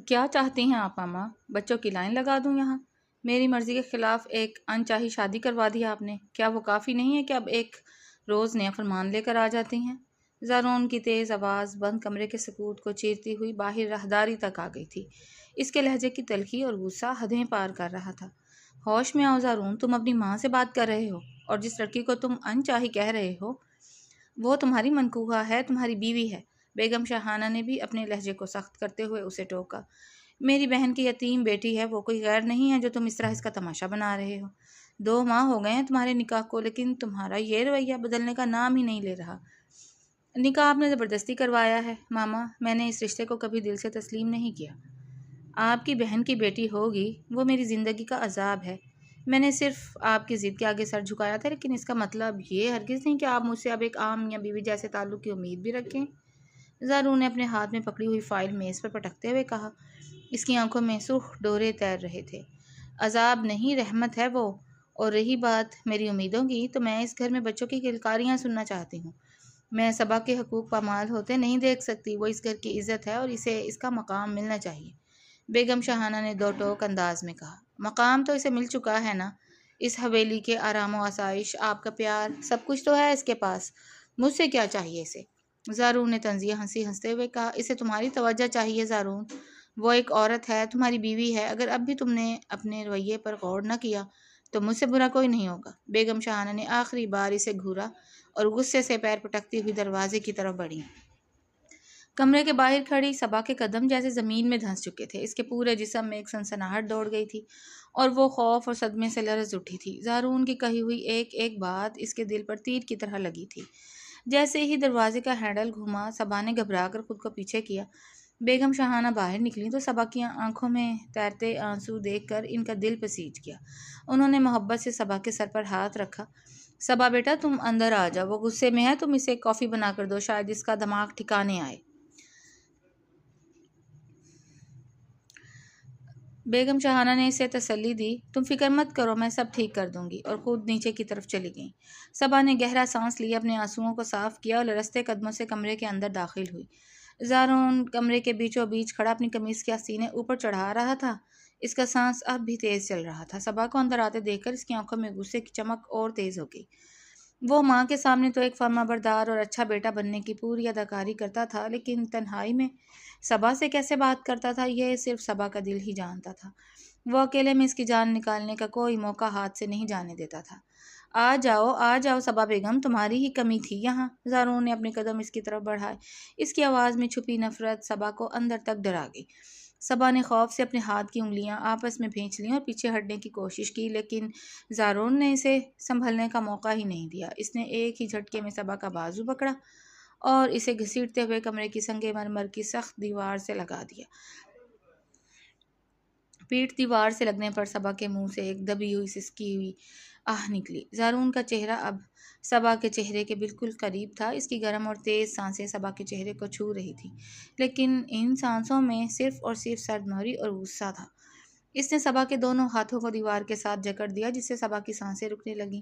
کیا چاہتی ہیں آپ ماما؟ بچوں کی لائن لگا دوں یہاں؟ میری مرضی کے خلاف ایک انچاہی شادی کروا دی آپ نے۔ کیا وہ کافی نہیں ہے کہ اب ایک روز نیا فرمان لے کر آ جاتی ہیں؟ زارون کی تیز آواز بند کمرے کے سکوت کو چیرتی ہوئی باہر راہداری تک آ گئی تھی۔ اس کے لہجے کی تلخی اور غصہ حدیں پار کر رہا تھا۔ ہوش میں آؤ زارون، تم اپنی ماں سے بات کر رہے ہو، اور جس لڑکی کو تم انچاہی کہہ رہے ہو وہ تمہاری منکوحہ ہے، تمہاری بیوی ہے۔ بیگم شاہانہ نے بھی اپنے لہجے کو سخت کرتے ہوئے اسے ٹوکا۔ میری بہن کی یتیم بیٹی ہے، وہ کوئی غیر نہیں ہے جو تم اس طرح اس کا تماشا بنا رہے ہو۔ 2 ماہ ہو گئے ہیں تمہارے نکاح کو، لیکن تمہارا یہ رویہ بدلنے کا نام ہی نہیں لے رہا۔ نکاح آپ نے زبردستی کروایا ہے ماما، میں نے اس رشتے کو کبھی دل سے تسلیم نہیں کیا۔ آپ کی بہن کی بیٹی ہوگی، وہ میری زندگی کا عذاب ہے۔ میں نے صرف آپ کی ضد کے آگے سر جھکایا تھا، لیکن اس کا مطلب یہ ہرگز نہیں کہ آپ مجھ سے اب ایک عام میاں بیوی جیسے تعلق کی امید بھی رکھیں۔ زارون نے اپنے ہاتھ میں پکڑی ہوئی فائل میز پر پٹکتے ہوئے کہا۔ اس کی آنکھوں میں سرخ ڈورے تیر رہے تھے۔ عذاب نہیں، رحمت ہے وہ۔ اور رہی بات میری امیدوں کی، تو میں اس گھر میں بچوں کی کلکاریاں سننا چاہتی ہوں۔ میں صبا کے حقوق پامال ہوتے نہیں دیکھ سکتی۔ وہ اس گھر کی عزت ہے اور اسے اس کا مقام ملنا چاہیے۔ بیگم شاہانہ نے 2 ٹوک انداز میں کہا۔ مقام تو اسے مل چکا ہے نا، اس حویلی کے آرام و آسائش، آپ کا پیار، سب کچھ تو ہے اس کے پاس۔ مجھ سے کیا چاہیے اسے؟ زارون نے طنزیہ ہنستے ہوئے کہا۔ اسے تمہاری توجہ چاہیے زارون، وہ ایک عورت ہے، تمہاری بیوی ہے۔ اگر اب بھی تم نے اپنے رویے پر غور نہ کیا تو مجھ سے برا کوئی نہیں ہوگا۔ بیگم شاہانہ نے آخری بار اسے گھورا اور غصے سے پیر پٹکتی ہوئی دروازے کی طرف بڑھی۔ کمرے کے باہر کھڑی صبا کے قدم جیسے زمین میں دھنس چکے تھے۔ اس کے پورے جسم میں ایک سنسناہٹ دوڑ گئی تھی اور وہ خوف اور صدمے سے لرز اٹھی تھی۔ زارون کی کہی ہوئی ایک ایک بات اس کے دل پر تیر کی طرح لگی تھی۔ جیسے ہی دروازے کا ہینڈل گھوما، صبا نے گھبرا کر خود کو پیچھے کیا۔ بیگم شاہانہ باہر نکلی تو صبا کی آنکھوں میں تیرتے آنسو دیکھ کر ان کا دل پسیج گیا۔ انہوں نے محبت سے صبا کے سر پر ہاتھ رکھا۔ صبا بیٹا، تم اندر آ جاؤ، وہ غصے میں ہے، تم اسے کافی بنا کر دو، شاید اس کا دماغ ٹھکانے آئے۔ بیگم شاہانہ نے اسے تسلی دی۔ تم فکر مت کرو، میں سب ٹھیک کر دوں گی، اور خود نیچے کی طرف چلی گئیں۔ صبا نے گہرا سانس لیا، اپنے آنسوؤں کو صاف کیا اور لرزتے قدموں سے کمرے کے اندر داخل ہوئی۔ زارون کمرے کے بیچوں بیچ کھڑا اپنی قمیض کے آستینے اوپر چڑھا رہا تھا۔ اس کا سانس اب بھی تیز چل رہا تھا۔ صبا کو اندر آتے دیکھ کر اس کی آنکھوں میں غصے کی چمک اور تیز ہو گئی۔ وہ ماں کے سامنے تو ایک فرمانبردار اور اچھا بیٹا بننے کی پوری اداکاری کرتا تھا، لیکن تنہائی میں صبا سے کیسے بات کرتا تھا، یہ صرف صبا کا دل ہی جانتا تھا۔ وہ اکیلے میں اس کی جان نکالنے کا کوئی موقع ہاتھ سے نہیں جانے دیتا تھا۔ آ جاؤ صبا بیگم، تمہاری ہی کمی تھی یہاں۔ زارون نے اپنے قدم اس کی طرف بڑھائے۔ اس کی آواز میں چھپی نفرت صبا کو اندر تک ڈرا گئی۔ صبا نے خوف سے اپنے ہاتھ کی انگلیاں آپس میں بھینچ لیں اور پیچھے ہٹنے کی کوشش کی، لیکن زارون نے اسے سنبھلنے کا موقع ہی نہیں دیا۔ اس نے ایک ہی جھٹکے میں صبا کا بازو پکڑا اور اسے گھسیٹتے ہوئے کمرے کی سنگ مرمر کی سخت دیوار سے لگا دیا۔ پیٹھ دیوار سے لگنے پر صبا کے منہ سے ایک دبی ہوئی سسکی ہوئی آہ نکلی۔ زارون کا چہرہ اب صبا کے چہرے کے بالکل قریب تھا۔ اس کی گرم اور تیز سانسیں صبا کے چہرے کو چھو رہی تھیں، لیکن ان سانسوں میں صرف اور صرف سرد مہری اور غصہ تھا۔ اس نے صبا کے دونوں ہاتھوں کو دیوار کے ساتھ جکڑ دیا، جس سے صبا کی سانسیں رکنے لگیں۔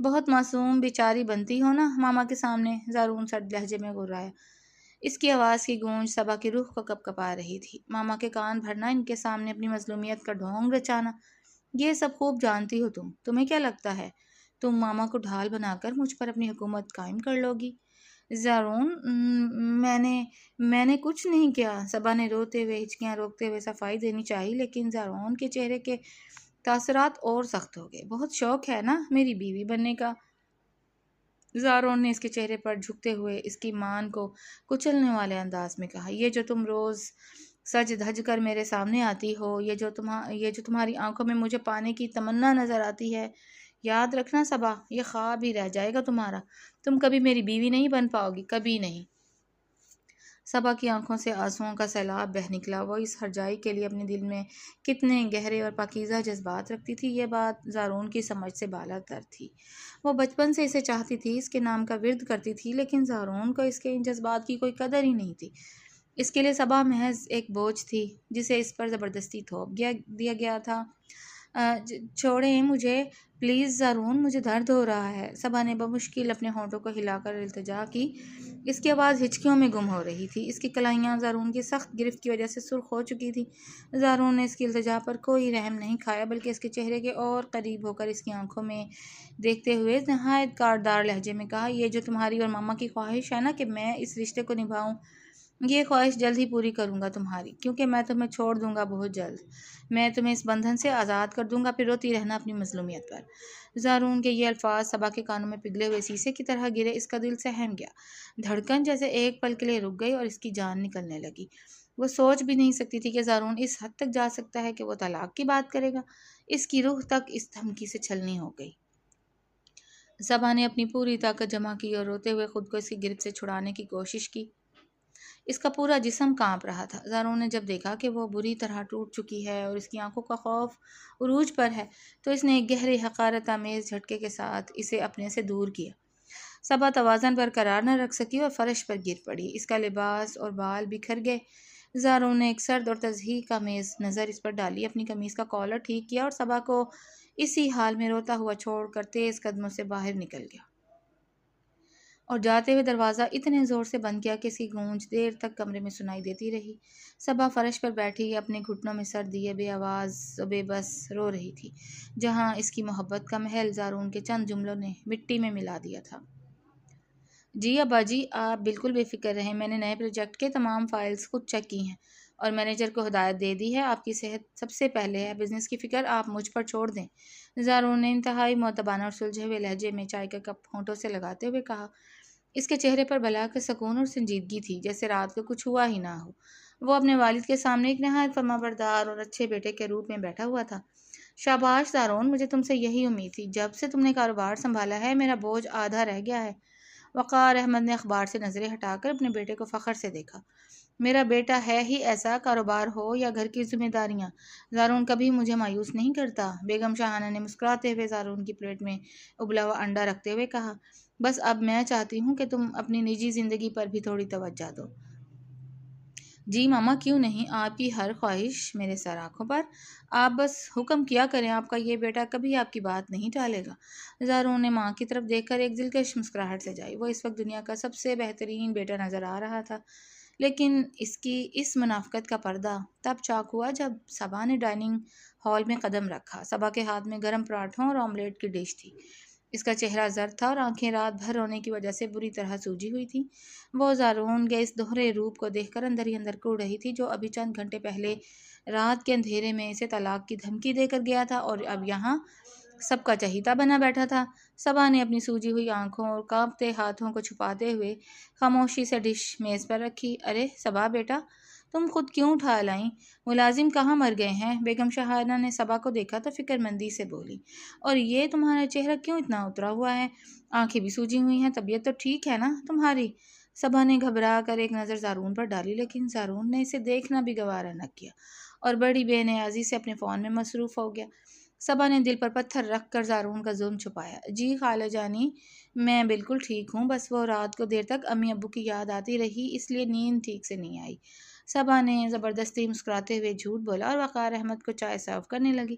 بہت معصوم بیچاری بنتی ہو نا ماما کے سامنے، زارون سرد لہجے میں گرایا۔ اس کی آواز کی گونج صبا کی روح کو کپکپا رہی تھی۔ ماما کے کان بھرنا، ان کے سامنے اپنی مظلومیت کا ڈھونگ رچانا، یہ سب خوب جانتی ہو تم۔ تمہیں کیا لگتا ہے تم ماما کو ڈھال بنا کر مجھ پر اپنی حکومت قائم کر لو گی؟ زارون، میں نے کچھ نہیں کیا۔ صبا نے روتے ہوئے ہچکیاں روکتے ہوئے صفائی دینی چاہی، لیکن زارون کے چہرے کے تاثرات اور سخت ہو گئے۔ بہت شوق ہے نا میری بیوی بننے کا؟ زارون نے اس کے چہرے پر جھکتے ہوئے اس کی مان کو کچلنے والے انداز میں کہا۔ یہ جو تم روز سج دھج کر میرے سامنے آتی ہو، یہ جو تمہاری آنکھوں میں مجھے پانے کی تمنا نظر آتی ہے، یاد رکھنا صبا، یہ خواب ہی رہ جائے گا تمہارا۔ تم کبھی میری بیوی نہیں بن پاؤ گی، کبھی نہیں۔ صبا کی آنکھوں سے آنسوؤں کا سیلاب بہہ نکلا۔ وہ اس ہرجائی کے لیے اپنے دل میں کتنے گہرے اور پاکیزہ جذبات رکھتی تھی، یہ بات زارون کی سمجھ سے بالا تر تھی۔ وہ بچپن سے اسے چاہتی تھی، اس کے نام کا ورد کرتی تھی، لیکن زارون کو اس کے ان جذبات کی کوئی قدر ہی نہیں تھی۔ اس کے لیے صبا محض ایک بوجھ تھی جسے اس پر زبردستی تھوپ دیا گیا تھا۔ چھوڑیں مجھے پلیز زارون، مجھے درد ہو رہا ہے۔ صبا نے بمشکل اپنے ہونٹوں کو ہلا کر التجا کی۔ اس کی آواز ہچکیوں میں گم ہو رہی تھی۔ اس کی کلائیاں زارون کی سخت گرفت کی وجہ سے سرخ ہو چکی تھی۔ زارون نے اس کی التجا پر کوئی رحم نہیں کھایا بلکہ اس کے چہرے کے اور قریب ہو کر اس کی آنکھوں میں دیکھتے ہوئے نہایت کاردار لہجے میں کہا، یہ جو تمہاری اور ماما کی خواہش ہے نا کہ میں اس رشتے کو نبھاؤں، یہ خواہش جلد ہی پوری کروں گا تمہاری، کیونکہ میں تمہیں چھوڑ دوں گا بہت جلد۔ میں تمہیں اس بندھن سے آزاد کر دوں گا، پھر روتی رہنا اپنی مظلومیت پر۔ زارون کے یہ الفاظ صبا کے کانوں میں پگھلے ہوئے سیسے کی طرح گرے۔ اس کا دل سہم گیا، دھڑکن جیسے ایک پل کے لیے رک گئی اور اس کی جان نکلنے لگی۔ وہ سوچ بھی نہیں سکتی تھی کہ زارون اس حد تک جا سکتا ہے کہ وہ طلاق کی بات کرے گا۔ اس کی روح تک اس دھمکی سے چھلنی ہو گئی۔ صبا نے اپنی پوری طاقت جمع کی اور روتے ہوئے خود کو اس کی گرفت سے چھڑانے کی کوشش کی۔ اس کا پورا جسم کانپ رہا تھا۔ زارون نے جب دیکھا کہ وہ بری طرح ٹوٹ چکی ہے اور اس کی آنکھوں کا خوف عروج پر ہے تو اس نے ایک گہرے حقارت آمیز جھٹکے کے ساتھ اسے اپنے سے دور کیا۔ صبا توازن برقرار نہ رکھ سکی اور فرش پر گر پڑی۔ اس کا لباس اور بال بکھر گئے۔ زارون نے ایک سرد اور تضحیک آمیز نظر اس پر ڈالی، اپنی قمیص کا کالر ٹھیک کیا اور صبا کو اسی حال میں روتا ہوا چھوڑ کر تیز قدموں سے باہر نکل گیا اور جاتے ہوئے دروازہ اتنے زور سے بند کیا کہ اس کی گونج دیر تک کمرے میں سنائی دیتی رہی۔ صبا فرش پر بیٹھی اپنے گھٹنوں میں سر دیے بے آواز و بے بس رو رہی تھی، جہاں اس کی محبت کا محل زارون کے چند جملوں نے مٹی میں ملا دیا تھا۔ جی ابا جی، آپ بالکل بے فکر رہیں، میں نے نئے پروجیکٹ کے تمام فائلز خود چیک کی ہیں اور مینیجر کو ہدایت دے دی ہے۔ آپ کی صحت سب سے پہلے ہے، بزنس کی فکر آپ مجھ پر چھوڑ دیں۔ زارون نے انتہائی مؤدبانہ اور سلجھے ہوئے لہجے میں چائے کا کپ ہونٹوں سے لگاتے ہوئے کہا۔ اس کے چہرے پر بلا کر سکون اور سنجیدگی تھی، جیسے رات کو کچھ ہوا ہی نہ ہو۔ وہ اپنے والد کے سامنے ایک نہایت فرمانبردار اور اچھے بیٹے کے روپ میں بیٹھا ہوا تھا۔ شاباش زارون، مجھے تم سے یہی امید تھی۔ جب سے تم نے کاروبار سنبھالا ہے میرا بوجھ آدھا رہ گیا ہے۔ وقار احمد نے اخبار سے نظریں ہٹا کر اپنے بیٹے کو فخر سے دیکھا۔ میرا بیٹا ہے ہی ایسا، کاروبار ہو یا گھر کی ذمہ داریاں، زارون کبھی مجھے مایوس نہیں کرتا۔ بیگم شاہانہ نے مسکراتے ہوئے زارون کی پلیٹ میں ابلا ہوا انڈا رکھتے ہوئے کہا، بس اب میں چاہتی ہوں کہ تم اپنی نجی زندگی پر بھی تھوڑی توجہ دو۔ جی ماما، کیوں نہیں، آپ کی ہر خواہش میرے سر آنکھوں پر، آپ بس حکم کیا کریں، آپ کا یہ بیٹا کبھی آپ کی بات نہیں ٹالے گا۔ زارون نے ماں کی طرف دیکھ کر ایک دلکش مسکراہٹ سجائی۔ وہ اس وقت دنیا کا سب سے بہترین بیٹا نظر آ رہا تھا، لیکن اس کی اس منافقت کا پردہ تب چاک ہوا جب صبا نے ڈائننگ ہال میں قدم رکھا۔ صبا کے ہاتھ میں گرم پراٹھوں اور آملیٹ کی ڈش تھی۔ اس کا چہرہ زرد تھا اور آنکھیں رات بھر رونے کی وجہ سے بری طرح سوجی ہوئی تھیں۔ وہ زارون کے اس دوہرے روپ کو دیکھ کر اندر ہی اندر کڑ رہی تھی، جو ابھی چند گھنٹے پہلے رات کے اندھیرے میں اسے طلاق کی دھمکی دے کر گیا تھا اور اب یہاں سب کا چہیتا بنا بیٹھا تھا۔ صبا نے اپنی سوجی ہوئی آنکھوں اور کانپتے ہاتھوں کو چھپاتے ہوئے خاموشی سے ڈش میز پر رکھی۔ ارے صبا بیٹا، تم خود کیوں اٹھا لائیں؟ ملازم کہاں مر گئے ہیں؟ بیگم شاہانہ نے صبا کو دیکھا تو فکر مندی سے بولی، اور یہ تمہارا چہرہ کیوں اتنا اترا ہوا ہے؟ آنکھیں بھی سوجی ہوئی ہیں، طبیعت تو ٹھیک ہے نا تمہاری؟ صبا نے گھبرا کر ایک نظر زارون پر ڈالی، لیکن زارون نے اسے دیکھنا بھی گوارا نہ کیا اور بڑی بے نیازی سے اپنے فون میں مصروف ہو گیا۔ صبا نے دل پر پتھر رکھ کر زارون کا ظلم چھپایا۔ جی خالہ جانی، میں بالکل ٹھیک ہوں، بس وہ رات کو دیر تک امی ابو کی یاد آتی رہی، اس لیے نیند ٹھیک سے نہیں آئی۔ صبا نے زبردستی مسکراتے ہوئے جھوٹ بولا اور وقار احمد کو چائے سرو کرنے لگی۔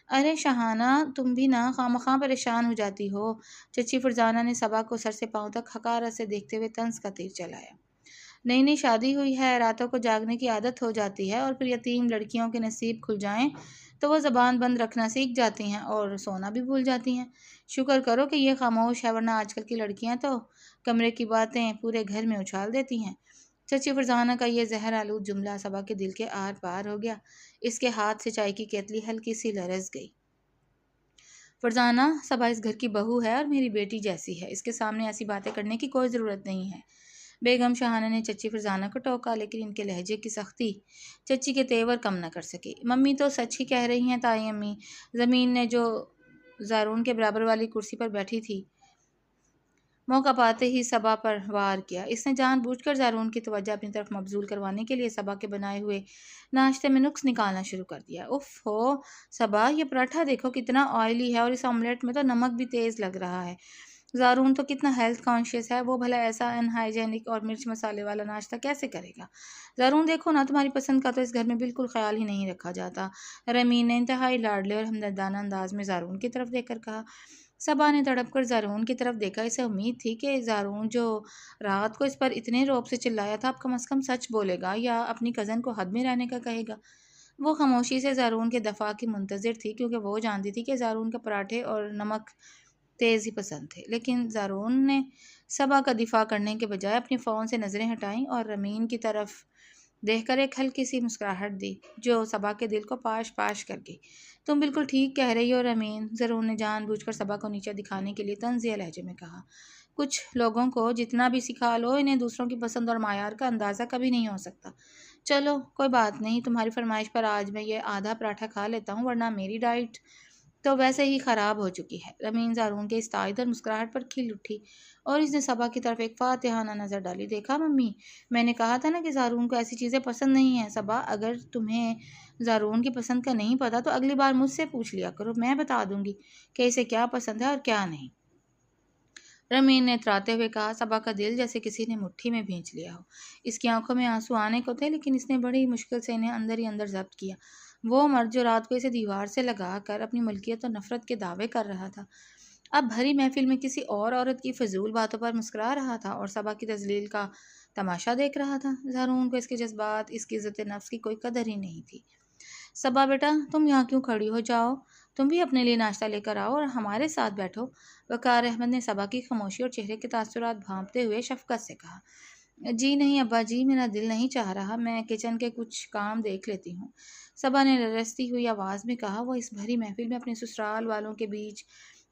ارے شاہانہ، تم بھی نہ خواہ پریشان ہو جاتی ہو۔ چچی فرزانہ نے صبا کو سر سے پاؤں تک حقارت سے دیکھتے ہوئے طنز کا تیر چلایا۔ نئی نئی شادی ہوئی ہے، راتوں کو جاگنے کی عادت ہو جاتی ہے اور پھر یتیم لڑکیوں کے نصیب کھل جائیں تو وہ زبان بند رکھنا سیکھ جاتی ہیں اور سونا بھی بھول جاتی ہیں۔ شکر کرو کہ یہ خاموش ہے، ورنہ آج کل کی لڑکیاں تو کمرے کی باتیں پورے گھر میں اچھال دیتی ہیں۔ چچی فرزانہ کا یہ زہر آلود جملہ صبا کے دل کے آر پار ہو گیا۔ اس کے ہاتھ سے چائے کی کیتلی ہلکی سی لرز گئی۔ فرزانہ، صبا اس گھر کی بہو ہے اور میری بیٹی جیسی ہے، اس کے سامنے ایسی باتیں کرنے کی کوئی ضرورت نہیں ہے۔ بیگم شاہانہ نے چچی فرزانہ کو ٹوکا، لیکن ان کے لہجے کی سختی چچی کے تیور کم نہ کر سکی۔ ممی تو سچ ہی کہہ رہی ہیں تائی امی۔ زمین نے جو زارون کے برابر والی کرسی پر بیٹھی تھی، موقع پاتے ہی صبا پر وار کیا۔ اس نے جان بوجھ کر زارون کی توجہ اپنی طرف مبذول کروانے کے لیے صبا کے بنائے ہوئے ناشتے میں نقص نکالنا شروع کر دیا۔ اف ہو صبا، یہ پراٹھا دیکھو کتنا آئلی ہے اور اس آملیٹ میں تو نمک بھی تیز لگ رہا ہے۔ زارون تو کتنا ہیلتھ کانشیس ہے، وہ بھلا ایسا ان ہائیجینک اور مرچ مسالے والا ناشتہ کیسے کرے گا؟ زارون دیکھو نا، تمہاری پسند کا تو اس گھر میں بالکل خیال ہی نہیں رکھا جاتا۔ رمین نے انتہائی لاڈلے اور ہمدردانہ انداز میں زارون کی طرف دیکھ کر کہا۔ صبا نے تڑپ کر زارون کی طرف دیکھا۔ اسے امید تھی کہ زارون جو رات کو اس پر اتنے روب سے چلایا تھا اب کم از کم سچ بولے گا یا اپنی کزن کو حد میں رہنے کا کہے گا۔ وہ خاموشی سے زارون کے دفاع کی منتظر تھی کیونکہ وہ جانتی تھی کہ زارون کے پراٹھے اور نمک تیز ہی پسند تھے، لیکن زارون نے صبا کا دفاع کرنے کے بجائے اپنی فون سے نظریں ہٹائیں اور رمین کی طرف دیکھ کر ایک ہلکی سی مسکراہٹ دی جو صبا کے دل کو پاش پاش کر گئی۔ تم بالکل ٹھیک کہہ رہی ہو رمین، زارون نے جان بوجھ کر صبا کو نیچے دکھانے کے لیے طنزیہ لہجے میں کہا۔ کچھ لوگوں کو جتنا بھی سکھا لو انہیں دوسروں کی پسند اور معیار کا اندازہ کبھی نہیں ہو سکتا۔ چلو کوئی بات نہیں، تمہاری فرمائش پر آج میں یہ آدھا پراٹھا کھا لیتا ہوں، ورنہ میری ڈائٹ تو ویسے ہی خراب ہو چکی ہے۔ رمین زارون کے اس تائید اور مسکراہٹ پر کھل اٹھی اور اس نے صبا کی طرف ایک فاتحانہ نظر ڈالی۔ دیکھا ممی، میں نے کہا تھا نا کہ زارون کو ایسی چیزیں پسند نہیں ہیں۔ صبا، اگر تمہیں زارون کی پسند کا نہیں پتا تو اگلی بار مجھ سے پوچھ لیا کرو، میں بتا دوں گی کہ اسے کیا پسند ہے اور کیا نہیں۔ رمین نے اتراتے ہوئے کہا۔ صبا کا دل جیسے کسی نے مٹھی میں بھینچ لیا ہو۔ اس کی آنکھوں میں آنسو آنے کو تھے لیکن اس نے بڑی مشکل سے انہیں اندر ہی اندر ضبط کیا۔ وہ مرد جو رات کو اسے دیوار سے لگا کر اپنی ملکیت اور نفرت کے دعوے کر رہا تھا اب بھری محفل میں کسی اور عورت کی فضول باتوں پر مسکرا رہا تھا اور صبا کی تذلیل کا تماشا دیکھ رہا تھا۔ زارون کو اس کے جذبات، اس کی عزت نفس کی کوئی قدر ہی نہیں تھی۔ صبا بیٹا، تم یہاں کیوں کھڑی ہو؟ جاؤ تم بھی اپنے لیے ناشتہ لے کر آؤ اور ہمارے ساتھ بیٹھو۔ وقار احمد نے صبا کی خاموشی اور چہرے کے تاثرات بھانپتے ہوئے شفقت سے کہا۔ جی نہیں ابا جی، میرا دل نہیں چاہ رہا، میں کچن کے کچھ کام دیکھ لیتی ہوں، صبا نے لرزتی ہوئی آواز میں کہا۔ وہ اس بھری محفل میں اپنے سسرال والوں کے بیچ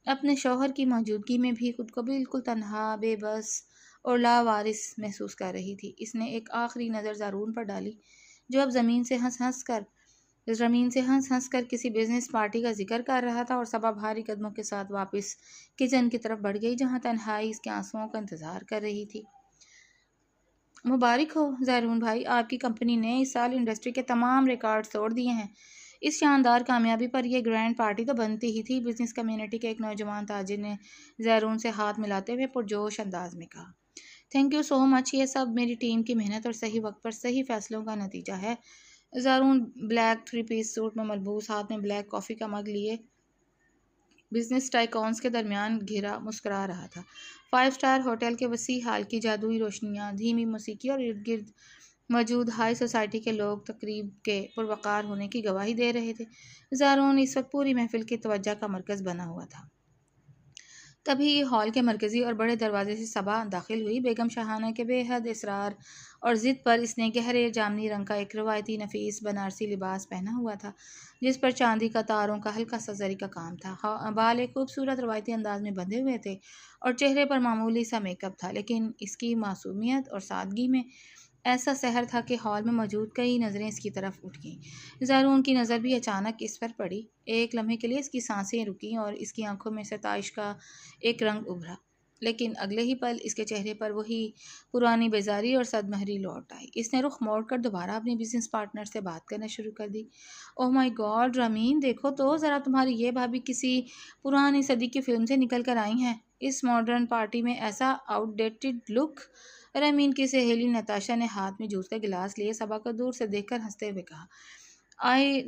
اپنے شوہر کی موجودگی میں بھی خود کو بالکل تنہا، بے بس اور لاوارث محسوس کر رہی تھی۔ اس نے ایک آخری نظر زارون پر ڈالی جو اب زمین سے ہنس ہنس کر کسی بزنس پارٹی کا ذکر کر رہا تھا، اور صبا بھاری قدموں کے ساتھ واپس کچن کی طرف بڑھ گئی جہاں تنہائی اس کے آنسوؤں کا انتظار کر رہی تھی۔ مبارک ہو زارون بھائی، آپ کی کمپنی نے اس سال انڈسٹری کے تمام ریکارڈ توڑ دیے ہیں۔ اس شاندار کامیابی پر یہ گرینڈ پارٹی تو بنتی ہی تھی، بزنس کمیونٹی کے ایک نوجوان تاجر نے زارون سے ہاتھ ملاتے ہوئے پرجوش انداز میں کہا۔ تھینک یو سو مچ، یہ سب میری ٹیم کی محنت اور صحیح وقت پر صحیح فیصلوں کا نتیجہ ہے۔ زارون بلیک 3 پیس سوٹ میں ملبوس، ہاتھ میں بلیک کافی کا مگ لیے بزنس ٹائکونز کے درمیان گھرا مسکرا رہا تھا۔ 5 اسٹار ہوٹل کے وسیع ہال کی جادوئی روشنیاں، دھیمی موسیقی اور ارد گرد موجود ہائی سوسائٹی کے لوگ تقریب کے پروقار ہونے کی گواہی دے رہے تھے۔ زارون اس وقت پوری محفل کی توجہ کا مرکز بنا ہوا تھا۔ تبھی ہال کے مرکزی اور بڑے دروازے سے صبا داخل ہوئی۔ بیگم شاہانہ کے بے حد اصرار اور ضد پر اس نے گہرے جامنی رنگ کا ایک روایتی نفیس بنارسی لباس پہنا ہوا تھا جس پر چاندی کا تاروں کا ہلکا سا زری کا کام تھا۔ بال ایک خوبصورت روایتی انداز میں بندھے ہوئے تھے اور چہرے پر معمولی سا میک اپ تھا، لیکن اس کی معصومیت اور سادگی میں ایسا سحر تھا کہ ہال میں موجود کئی نظریں اس کی طرف اٹھ گئیں۔ زارون کی نظر بھی اچانک اس پر پڑی۔ ایک لمحے کے لیے اس کی سانسیں رکیں اور اس کی آنکھوں میں ستائش کا ایک رنگ ابھرا، لیکن اگلے ہی پل اس کے چہرے پر وہی پرانی بیزاری اور صدمہری لوٹ آئی۔ اس نے رخ موڑ کر دوبارہ اپنی بزنس پارٹنر سے بات کرنا شروع کر دی۔ اوہ مائی گاڈ رمین، دیکھو تو ذرا، تمہاری یہ بھابھی کسی پرانی صدی کی فلم سے نکل کر آئی ہیں۔ اس ماڈرن پارٹی میں ایسا آؤٹ ڈیٹڈ لک۔ رمین کی سہیلی نتاشا نے ہاتھ میں جوس کا گلاس لیے صبا کو دور سے دیکھ کر ہنستے ہوئے کہا۔ آئی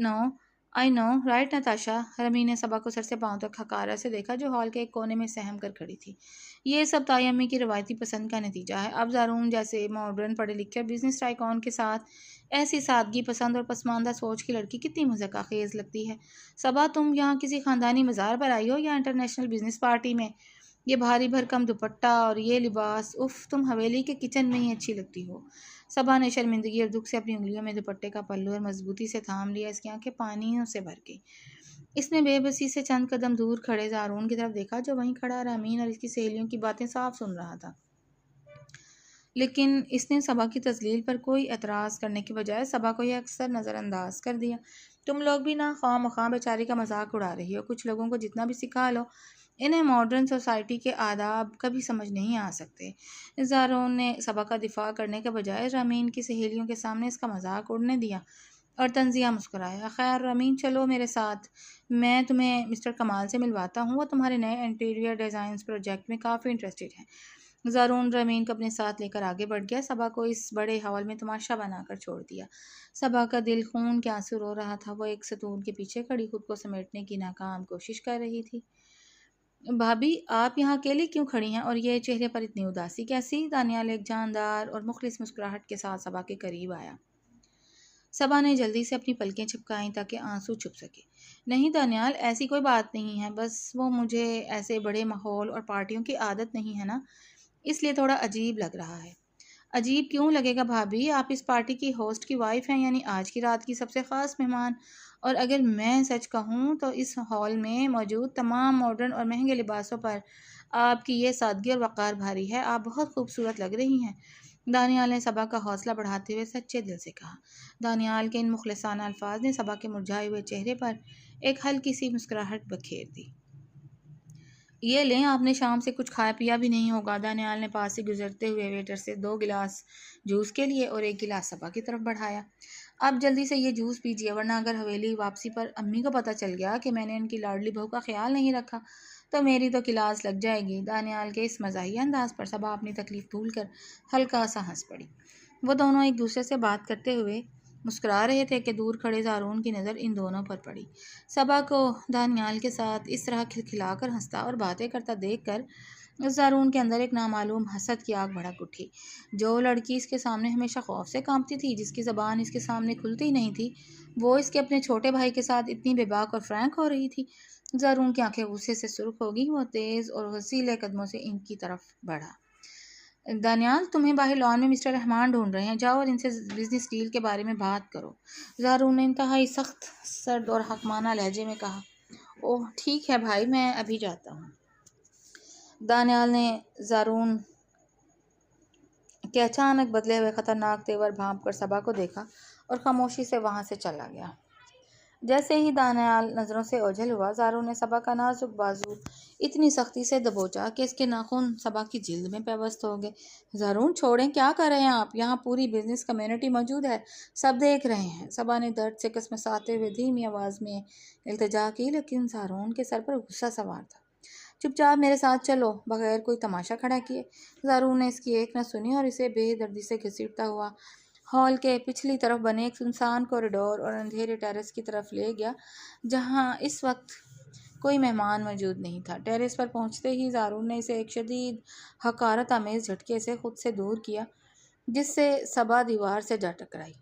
نو رائٹ نتاشا۔ رمین نے صبا کو سر سے پاؤں تک حقارت سے دیکھا جو ہال کے ایک کونے میں سہم کر کھڑی تھی۔ یہ سب تائی امی کی روایتی پسند کا نتیجہ ہے۔ اب زارون جیسے ماڈرن پڑھے لکھے اور بزنس ٹائکون کے ساتھ ایسی سادگی پسند اور پسماندہ سوچ کی لڑکی کتنی مضحکہ خیز لگتی ہے۔ صبا، تم یہاں کسی خاندانی مزار پر آئی ہو یا انٹرنیشنل بزنس پارٹی میں؟ یہ بھاری بھرکم دوپٹہ اور یہ لباس، اف، تم حویلی کے کچن میں ہی اچھی لگتی ہو۔ صبا نے شرمندگی اور دکھ سے اپنی انگلیوں میں دوپٹے کا پلو اور مضبوطی سے تھام لیا۔ اس کی آنکھیں پانیوں سے بھر گئیں۔ اس نے بے بسی سے چند قدم دور کھڑے زارون کی طرف دیکھا جو وہیں کھڑا رمین اور اس کی سہیلیوں کی باتیں صاف سن رہا تھا، لیکن اس نے صبا کی تذلیل پر کوئی اعتراض کرنے کے بجائے صبا کو یہ اکثر نظر انداز کر دیا۔ تم لوگ بھی نہ خواہ مخواہ بیچاری کا مذاق اڑا رہی ہو۔ کچھ لوگوں کو جتنا بھی سکھا لو انہیں ماڈرن سوسائٹی کے آداب کبھی سمجھ نہیں آ سکتے۔ زارون نے صبا کا دفاع کرنے کے بجائے رمین کی سہیلیوں کے سامنے اس کا مذاق اڑنے دیا اور طنزیہ مسکرایا۔ خیر رمین، چلو میرے ساتھ، میں تمہیں مسٹر کمال سے ملواتا ہوں، وہ تمہارے نئے انٹیریئر ڈیزائنز پروجیکٹ میں کافی انٹرسٹڈ ہیں۔ زارون رمین کو اپنے ساتھ لے کر آگے بڑھ گیا۔ صبا کو اس بڑے ہال میں تماشا بنا کر چھوڑ دیا۔ صبا کا دل خون کے آنسو رو رہا تھا۔ وہ ایک ستون کے پیچھے کھڑی خود کو سمیٹنے کی ناکام کوشش کر رہی تھی۔ بھابھی آپ یہاں اکیلی کیوں کھڑی ہیں اور یہ چہرے پر اتنی اداسی کیسی؟ دانیال ایک جاندار اور مخلص مسکراہٹ کے ساتھ صبا کے قریب آیا۔ صبا نے جلدی سے اپنی پلکیں چھپکائیں تاکہ آنسو چھپ سکے۔ نہیں دانیال، ایسی کوئی بات نہیں ہے، بس وہ مجھے ایسے بڑے ماحول اور پارٹیوں کی عادت نہیں ہے نا، اس لیے تھوڑا عجیب لگ رہا ہے۔ عجیب کیوں لگے گا بھابھی؟ آپ اس پارٹی کی ہوسٹ کی وائف ہیں، یعنی آج کی رات کی سب سے خاص مہمان۔ اور اگر میں سچ کہوں تو اس ہال میں موجود تمام ماڈرن اور مہنگے لباسوں پر آپ کی یہ سادگی اور وقار بھاری ہے۔ آپ بہت خوبصورت لگ رہی ہیں، دانیال نے صبا کا حوصلہ بڑھاتے ہوئے سچے دل سے کہا۔ دانیال کے ان مخلصانہ الفاظ نے صبا کے مرجھائے ہوئے چہرے پر ایک ہلکی سی مسکراہٹ بکھیر دی۔ یہ لیں، آپ نے شام سے کچھ کھایا پیا بھی نہیں ہوگا۔ دانیال نے پاس سے گزرتے ہوئے ویٹر سے 2 گلاس جوس کے لیے اور 1 گلاس صبا کی طرف بڑھایا۔ اب جلدی سے یہ جوس پیجیے، ورنہ اگر حویلی واپسی پر امی کو پتہ چل گیا کہ میں نے ان کی لاڈلی بہو کا خیال نہیں رکھا تو میری تو کلاس لگ جائے گی۔ دانیال کے اس مزاحیہ انداز پر صبا اپنی تکلیف بھول کر ہلکا سا ہنس پڑی۔ وہ دونوں ایک دوسرے سے بات کرتے ہوئے مسکرا رہے تھے کہ دور کھڑے زارون کی نظر ان دونوں پر پڑی۔ صبا کو دانیال کے ساتھ اس طرح کھلکھلا کر ہنستا اور باتیں کرتا دیکھ کر زارون کے اندر ایک نامعلوم حسد کی آگ بھڑک اٹھی۔ جو لڑکی اس کے سامنے ہمیشہ خوف سے کانپتی تھی، جس کی زبان اس کے سامنے کھلتی نہیں تھی، وہ اس کے اپنے چھوٹے بھائی کے ساتھ اتنی بے باک اور فرینک ہو رہی تھی۔ زارون کی آنکھیں غصے سے سرخ ہو گئیں۔ وہ تیز اور غصیلے قدموں سے ان کی طرف بڑھا۔ دانیال، تمہیں باہر لان میں مسٹر رحمان ڈھونڈ رہے ہیں، جاؤ اور ان سے بزنس ڈیل کے بارے میں بات کرو، زارون نے انتہائی سخت سرد اور حکمانہ لہجے میں کہا۔ اوہ ٹھیک ہے بھائی، میں ابھی جاتا ہوں۔ دانیال نے زارون کے اچانک بدلے ہوئے خطرناک تیور بھانپ کر صبا کو دیکھا اور خاموشی سے وہاں سے چلا گیا۔ جیسے ہی دانیال نظروں سے اوجھل ہوا، زارون نے صبا کا نازک بازو اتنی سختی سے دبوچا کہ اس کے ناخن صبا کی جلد میں پیوست ہو گئے۔ زارون چھوڑیں، کیا کر رہے ہیں آپ؟ یہاں پوری بزنس کمیونٹی موجود ہے، سب دیکھ رہے ہیں۔ صبا نے درد سے کسمساتے ہوئے دھیمی آواز میں التجا کی، لیکن زارون کے سر پر غصہ سوار تھا۔ چپ چاپ میرے ساتھ چلو، بغیر کوئی تماشا کھڑا کیے۔ زارون نے اس کی ایک نہ سنی اور اسے بے دردی سے گھسیٹتا ہوا ہال کے پچھلی طرف بنے ایک سنسان کوریڈور اور اندھیرے ٹیرس کی طرف لے گیا، جہاں اس وقت کوئی مہمان موجود نہیں تھا۔ ٹیرس پر پہنچتے ہی زارون نے اسے ایک شدید حقارت آمیز جھٹکے سے خود سے دور کیا، جس سے صبا دیوار سے جا ٹکرائی۔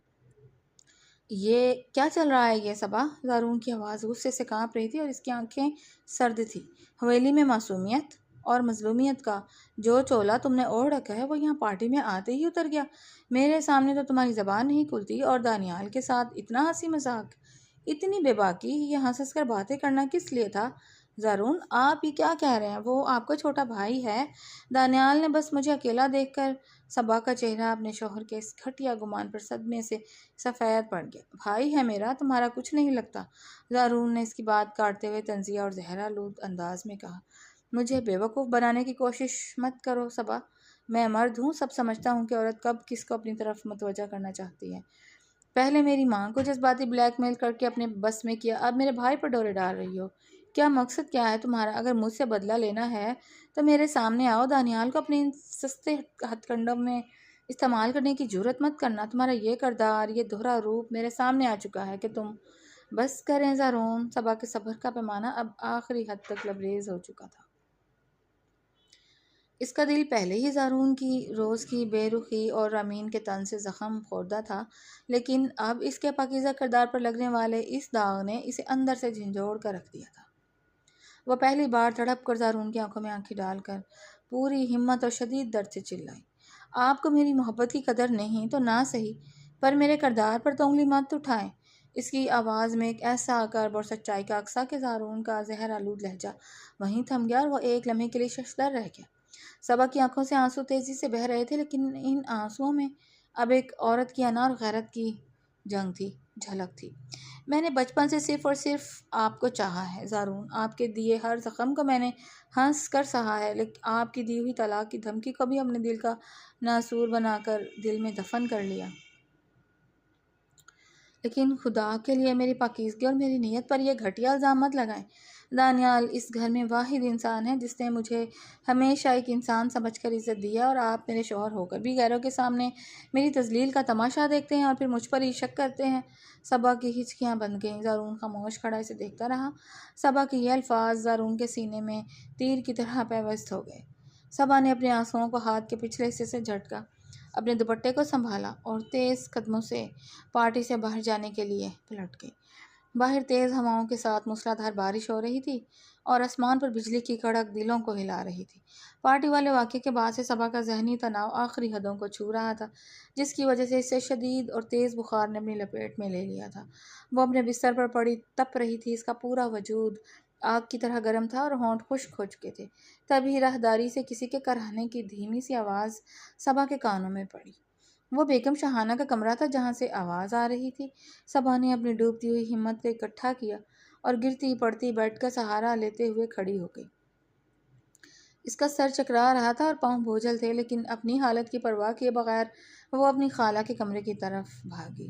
یہ کیا چل رہا ہے یہ صبا؟ زارون کی آواز غصے سے کانپ رہی تھی اور اس کی آنکھیں سرد تھیں۔ حویلی میں معصومیت اور مظلومیت کا جو چولا تم نے اوڑھ رکھا ہے وہ یہاں پارٹی میں آتے ہی اتر گیا۔ میرے سامنے تو تمہاری زبان نہیں کھلتی، اور دانیال کے ساتھ اتنا ہنسی مذاق، اتنی بے باکی، یہ ہنس ہنس کر باتیں کرنا کس لیے تھا؟ زارون، آپ یہ کیا کہہ رہے ہیں؟ وہ آپ کا چھوٹا بھائی ہے۔ دانیال نے بس مجھے اکیلا دیکھ کر صبا کا چہرہ اپنے شوہر کے اس گھٹیا گمان پر صدمے سے سفید پڑ گیا۔ بھائی ہے میرا، تمہارا کچھ نہیں لگتا، زارون نے اس کی بات کاٹتے ہوئے طنزیہ اور زہرآلود انداز میں کہا۔ مجھے بیوقوف بنانے کی کوشش مت کرو صبا، میں مرد ہوں، سب سمجھتا ہوں کہ عورت کب کس کو اپنی طرف متوجہ کرنا چاہتی ہے۔ پہلے میری ماں کو جذباتی بلیک میل کر کے اپنے بس میں کیا، اب میرے بھائی پر ڈورے ڈال رہی ہو۔ کیا مقصد کیا ہے تمہارا؟ اگر مجھ سے بدلہ لینا ہے تو میرے سامنے آؤ۔ دانیال کو اپنے ان سستے ہتھ کنڈوں میں استعمال کرنے کی جرات مت کرنا۔ تمہارا یہ کردار، یہ دوہرا روپ میرے سامنے آ چکا ہے کہ تم… بس کریں زارون، صبا کے صبر کا پیمانہ اب آخری حد تک لبریز ہو چکا تھا۔ اس کا دل پہلے ہی زارون کی روز کی بے رخی اور رامین کے طنز سے زخم خوردہ تھا، لیکن اب اس کے پاکیزہ کردار پر لگنے والے اس داغ نے اسے اندر سے جھنجھوڑ کر رکھ دیا تھا۔ وہ پہلی بار تڑپ کر زارون کی آنکھوں میں آنکھیں ڈال کر پوری ہمت اور شدید درد سے چلائی۔ آپ کو میری محبت کی قدر نہیں تو نہ صحیح، پر میرے کردار پر تو انگلی مت اٹھائیں۔ اس کی آواز میں ایک ایسا کرب اور سچائی کا عکس تھا کہ زارون کا زہرآلود لہجہ وہیں تھم گیا اور وہ ایک لمحے کے لیے ششدر رہ گیا۔ صبا کی آنکھوں سے آنسو تیزی سے بہہ رہے تھے، لیکن ان آنسوؤں میں اب ایک عورت کی انا اور غیرت کی جنگ تھی، جھلک تھی۔ میں نے بچپن سے صرف اور صرف آپ کو چاہا ہے زارون، آپ کے دیے ہر زخم کو میں نے ہنس کر سہا ہے، لیکن آپ کی دی ہوئی طلاق کی دھمکی کو بھی ہم نے دل کا ناسور بنا کر دل میں دفن کر لیا۔ لیکن خدا کے لیے میری پاکیزگی اور میری نیت پر یہ گھٹیا الزام مت لگائیں۔ دانیال اس گھر میں واحد انسان ہے جس نے مجھے ہمیشہ ایک انسان سمجھ کر عزت دی ہے، اور آپ میرے شوہر ہو کر بھی غیروں کے سامنے میری تذلیل کا تماشا دیکھتے ہیں اور پھر مجھ پر ہی شک کرتے ہیں۔ صبا کی ہچکیاں بند گئیں۔ زارون خاموش کھڑا اسے دیکھتا رہا۔ صبا کے یہ الفاظ زارون کے سینے میں تیر کی طرح پیوست ہو گئے۔ صبا نے اپنے آنسوؤں کو ہاتھ کے پچھلے حصے سے جھٹکا، اپنے دوپٹے کو سنبھالا اور تیز قدموں سے پارٹی سے باہر جانے کے لیے پلٹ گئی۔ باہر تیز ہواؤں کے ساتھ موسلادھار بارش ہو رہی تھی اور آسمان پر بجلی کی کڑک دلوں کو ہلا رہی تھی۔ پارٹی والے واقعے کے بعد سے صبا کا ذہنی تناؤ آخری حدوں کو چھو رہا تھا، جس کی وجہ سے اسے شدید اور تیز بخار نے اپنی لپیٹ میں لے لیا تھا۔ وہ اپنے بستر پر پڑی تپ رہی تھی، اس کا پورا وجود آگ کی طرح گرم تھا اور ہونٹ خشک ہو چکے تھے۔ تبھی راہداری سے کسی کے کرہنے کی دھیمی سی آواز صبا کے کانوں میں پڑی۔ وہ بیگم شاہانہ کا کمرہ تھا جہاں سے آواز آ رہی تھی۔ صبا نے اپنی ڈوبتی ہوئی ہمت کو اکٹھا کیا اور گرتی پڑتی بیڈ کا سہارا لیتے ہوئے کھڑی ہو گئی۔ اس کا سر چکرا رہا تھا اور پاؤں بوجھل تھے، لیکن اپنی حالت کی پرواہ کیے بغیر وہ اپنی خالہ کے کمرے کی طرف بھاگی۔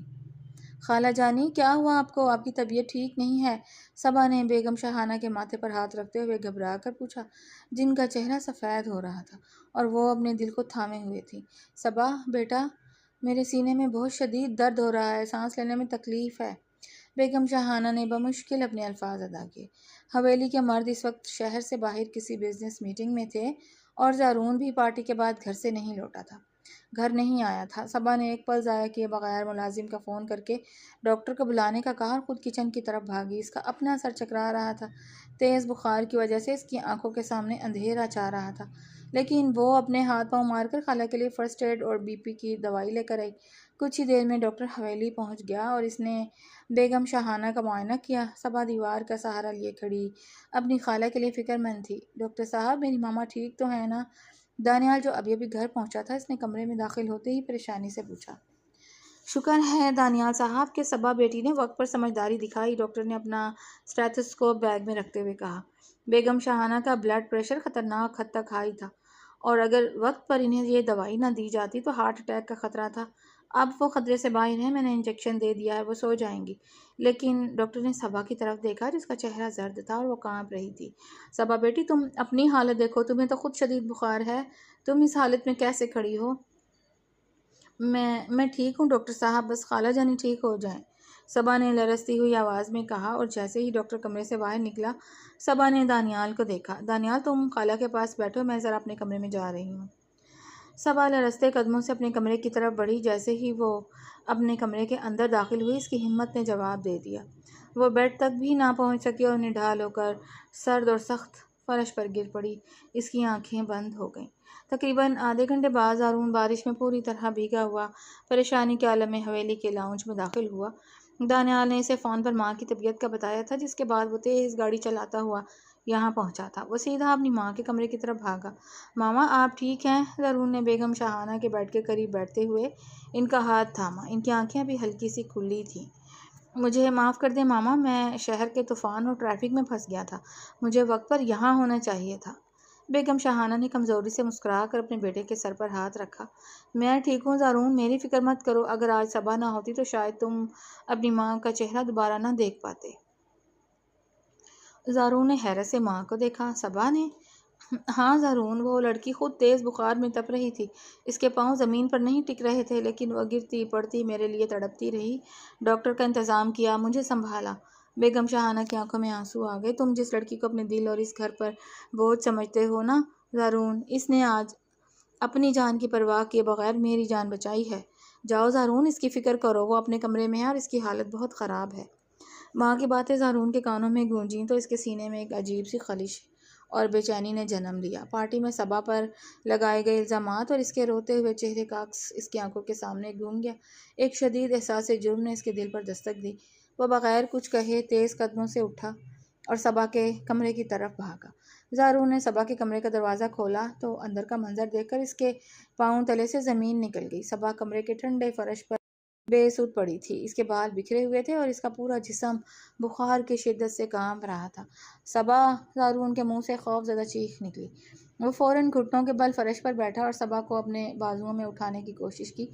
خالہ جانی، کیا ہوا آپ کو؟ آپ کی طبیعت ٹھیک نہیں ہے؟ صبا نے بیگم شاہانہ کے ماتھے پر ہاتھ رکھتے ہوئے گھبرا کر پوچھا، جن کا چہرہ سفید ہو رہا تھا اور وہ اپنے دل کو تھامے ہوئے تھی۔ صبا بیٹا، میرے سینے میں بہت شدید درد ہو رہا ہے، سانس لینے میں تکلیف ہے۔ بیگم شاہانہ نے بمشکل اپنے الفاظ ادا کیے۔ حویلی کے مرد اس وقت شہر سے باہر کسی بزنس میٹنگ میں تھے اور زارون بھی پارٹی کے بعد گھر سے نہیں لوٹا تھا، گھر نہیں آیا تھا۔ صبا نے ایک پل ضائع کیے بغیر ملازم کا فون کر کے ڈاکٹر کو بلانے کا کہا اور خود کچن کی طرف بھاگی۔ اس کا اپنا سر چکرا رہا تھا، تیز بخار کی وجہ سے اس کی آنکھوں کے سامنے اندھیرا چھا رہا تھا، لیکن وہ اپنے ہاتھ پاؤں مار کر خالہ کے لیے فرسٹ ایڈ اور بی پی کی دوائی لے کر آئی۔ کچھ ہی دیر میں ڈاکٹر حویلی پہنچ گیا اور اس نے بیگم شاہانہ کا معائنہ کیا۔ صبا دیوار کا سہارا لیے کھڑی اپنی خالہ کے لیے فکر مند تھی۔ ڈاکٹر صاحب، میری ماما ٹھیک تو ہے نا؟ دانیال جو ابھی ابھی گھر پہنچا تھا، اس نے کمرے میں داخل ہوتے ہی پریشانی سے پوچھا۔ شکر ہے دانیال صاحب کہ صبا بیٹی نے وقت پر سمجھداری دکھائی، ڈاکٹر نے اپنا اسٹیتھوسکوپ بیگ میں رکھتے ہوئے کہا۔ بیگم شاہانہ کا بلڈ پریشر خطرناک حد تک ہائی تھا اور اگر وقت پر انہیں یہ دوائی نہ دی جاتی تو ہارٹ اٹیک کا خطرہ تھا۔ اب وہ خطرے سے باہر ہیں، میں نے انجیکشن دے دیا ہے، وہ سو جائیں گی۔ لیکن ڈاکٹر نے صبا کی طرف دیکھا جس کا چہرہ زرد تھا اور وہ کانپ رہی تھی۔ صبا بیٹی، تم اپنی حالت دیکھو، تمہیں تو خود شدید بخار ہے، تم اس حالت میں کیسے کھڑی ہو؟ میں ٹھیک ہوں ڈاکٹر صاحب، بس خالہ جانی ٹھیک ہو جائیں، صبا نے لرزتی ہوئی آواز میں کہا، اور جیسے ہی ڈاکٹر کمرے سے باہر نکلا صبا نے دانیال کو دیکھا۔ دانیال، تم خالہ کے پاس بیٹھو، میں ذرا اپنے کمرے میں جا رہی ہوں۔ صبا لرزتے قدموں سے اپنے کمرے کی طرف بڑھی۔ جیسے ہی وہ اپنے کمرے کے اندر داخل ہوئی اس کی ہمت نے جواب دے دیا۔ وہ بیڈ تک بھی نہ پہنچ سکی اور نڈھال ہو کر سرد اور سخت فرش پر گر پڑی۔ اس کی آنکھیں بند ہو گئیں۔ تقریباً آدھے گھنٹے بعد زارون بارش میں پوری طرح بھیگا ہوا پریشانی کے عالم میں حویلی کے لاؤنج میں داخل ہوا۔ دانیال نے اسے فون پر ماں کی طبیعت کا بتایا تھا، جس کے بعد وہ تیز گاڑی چلاتا ہوا یہاں پہنچا تھا۔ وہ سیدھا اپنی ماں کے کمرے کی طرف بھاگا۔ ماما، آپ ٹھیک ہیں؟ زارون نے بیگم شاہانہ کے بیڈ کے قریب بیٹھتے ہوئے ان کا ہاتھ تھاما۔ ان کی آنکھیں ابھی ہلکی سی کھلی تھیں۔ مجھے معاف کر دیں ماما، میں شہر کے طوفان اور ٹریفک میں پھنس گیا تھا، مجھے وقت پر یہاں ہونا چاہیے تھا۔ بیگم شاہانہ نے کمزوری سے مسکرا کر اپنے بیٹے کے سر پر ہاتھ رکھا۔ میں ٹھیک ہوں زارون، میری فکر مت کرو، اگر آج صبا نہ ہوتی تو شاید تم اپنی ماں کا چہرہ دوبارہ نہ دیکھ پاتے۔ زارون نے حیرت سے ماں کو دیکھا۔ صبا نے؟ ہاں زارون، وہ لڑکی خود تیز بخار میں تپ رہی تھی، اس کے پاؤں زمین پر نہیں ٹک رہے تھے، لیکن وہ گرتی پڑتی میرے لیے تڑپتی رہی، ڈاکٹر کا انتظام کیا، مجھے سنبھالا۔ بیگم شاہانہ کی آنکھوں میں آنسو آ گئے۔ تم جس لڑکی کو اپنے دل اور اس گھر پر بوجھ سمجھتے ہو نا زارون، اس نے آج اپنی جان کی پرواہ کیے بغیر میری جان بچائی ہے۔ جاؤ زارون، اس کی فکر کرو، وہ اپنے کمرے میں ہے اور اس کی حالت بہت خراب ہے۔ ماں کی باتیں زارون کے کانوں میں گونجیں تو اس کے سینے میں ایک عجیب سی خلش اور بے چینی نے جنم لیا۔ پارٹی میں صبا پر لگائے گئے الزامات اور اس کے روتے ہوئے چہرے کا عکس اس کی آنکھوں کے سامنے گھوم گیا۔ ایک شدید احساس جرم نے اس کے دل پر دستک دی۔ وہ بغیر کچھ کہے تیز قدموں سے اٹھا اور صبا کے کمرے کی طرف بھاگا۔ زارون نے صبا کے کمرے کا دروازہ کھولا تو اندر کا منظر دیکھ کر اس کے پاؤں تلے سے زمین نکل گئی۔ صبا کمرے کے ٹھنڈے فرش پر بے سود پڑی تھی، اس کے بال بکھرے ہوئے تھے اور اس کا پورا جسم بخار کی شدت سے کانپ رہا تھا۔ صبا! زارون کے منہ سے خوف زدہ چیخ نکلی۔ وہ فوراً گھٹنوں کے بل فرش پر بیٹھا اور صبا کو اپنے بازوؤں میں اٹھانے کی کوشش کی۔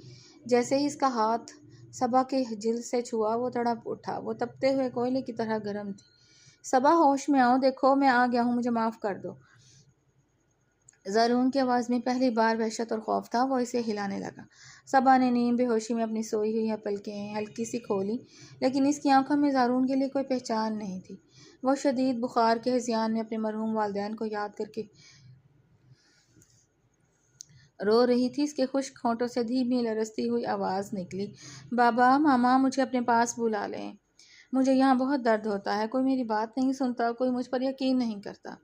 جیسے ہی اس کا ہاتھ صبا کے جلد سے چھوا وہ تڑپ اٹھا۔ وہ تپتے ہوئے کوئلے کی طرح گرم تھی۔ صبا ہوش میں آؤ، دیکھو میں آ گیا ہوں، مجھے معاف کر دو۔ زارون کی آواز میں پہلی بار وحشت اور خوف تھا، وہ اسے ہلانے لگا۔ صبا نے نیم بے ہوشی میں اپنی سوئی ہوئی پلکیں ہلکی سی کھولی، لیکن اس کی آنکھوں میں زارون کے لیے کوئی پہچان نہیں تھی۔ وہ شدید بخار کے ہذیان میں اپنے مرحوم والدین کو یاد کر کے رو رہی تھی۔ اس کے خشک ہونٹوں سے دھیمی لرزتی ہوئی آواز نکلی، بابا، ماما، مجھے اپنے پاس بلا لیں، مجھے یہاں بہت درد ہوتا ہے، کوئی میری بات نہیں سنتا، کوئی مجھ پر یقین نہیں کرتا۔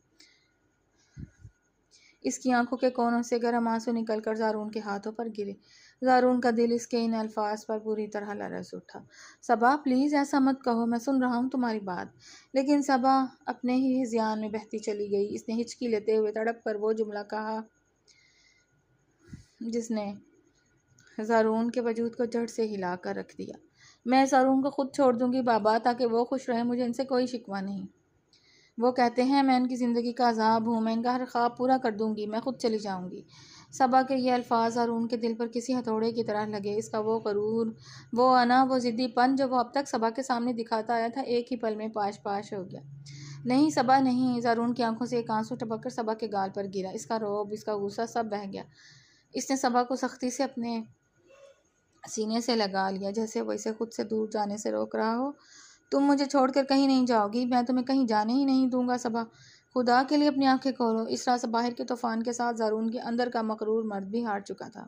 اس کی آنکھوں کے کونوں سے گرم آنسو نکل کر زارون کے ہاتھوں پر گرے۔ زارون کا دل اس کے ان الفاظ پر پوری طرح لرز اٹھا۔ صبا، پلیز ایسا مت کہو، میں سن رہا ہوں تمہاری بات۔ لیکن صبا اپنے ہی ہذیان میں بہتی چلی گئی۔ اس نے ہچکی لیتے ہوئے تڑپ کر وہ جملہ کہا جس نے زارون کے وجود کو جڑ سے ہلا کر رکھ دیا۔ میں زارون کو خود چھوڑ دوں گی بابا، تاکہ وہ خوش رہے، مجھے ان سے کوئی شکوہ نہیں۔ وہ کہتے ہیں میں ان کی زندگی کا عذاب ہوں، میں ان کا ہر خواب پورا کر دوں گی، میں خود چلی جاؤں گی۔ صبا کے یہ الفاظ زارون کے دل پر کسی ہتھوڑے کی طرح لگے۔ اس کا وہ غرور، وہ انا، وہ ضدی پن جو وہ اب تک صبا کے سامنے دکھاتا آیا تھا، ایک ہی پل میں پاش پاش ہو گیا۔ نہیں صبا نہیں۔ زارون کی آنکھوں سے ایک آنسو ٹپک کر صبا کے گال پر گرا۔ اس کا رعب، اس کا غصہ سب بہہ گیا۔ اس نے صبا کو سختی سے اپنے سینے سے لگا لیا، جیسے وہ اسے خود سے دور جانے سے روک رہا ہو۔ تم مجھے چھوڑ کر کہیں نہیں جاؤ گی، میں تمہیں کہیں جانے ہی نہیں دوں گا صبا، خدا کے لیے اپنی آنکھیں کھولو۔ اس رات باہر کے طوفان کے ساتھ زارون کے اندر کا مغرور مرد بھی ہار چکا تھا،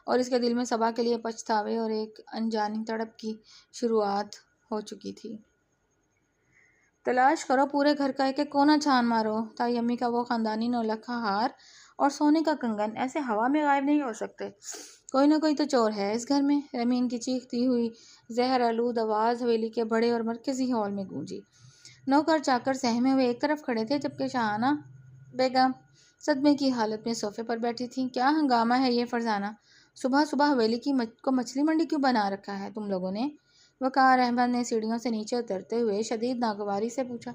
اور اس کے دل میں صبا کے لیے پچھتاوے اور ایک انجانی تڑپ کی شروعات ہو چکی تھی۔ تلاش کرو، پورے گھر کا ایک ایک کونا چھان مارو، تائی امی کا وہ خاندانی نولکھا ہار اور سونے کا کنگن ایسے ہوا میں غائب نہیں ہو سکتے۔ کوئی نہ کوئی تو چور ہے اس گھر میں۔ رمین کی چیختی ہوئی زہر آلود آواز حویلی کے بڑے اور مرکزی ہال میں گونجی۔ نوکر چاکر سہمے ہوئے ایک طرف کھڑے تھے، جبکہ شاہانہ بیگم صدمے کی حالت میں صوفے پر بیٹھی تھیں۔ کیا ہنگامہ ہے یہ فرزانہ؟ صبح صبح حویلی کو مچھلی منڈی کیوں بنا رکھا ہے تم لوگوں نے؟ وقار احمد نے سیڑھیوں سے نیچے اترتے ہوئے شدید ناگواری سے پوچھا۔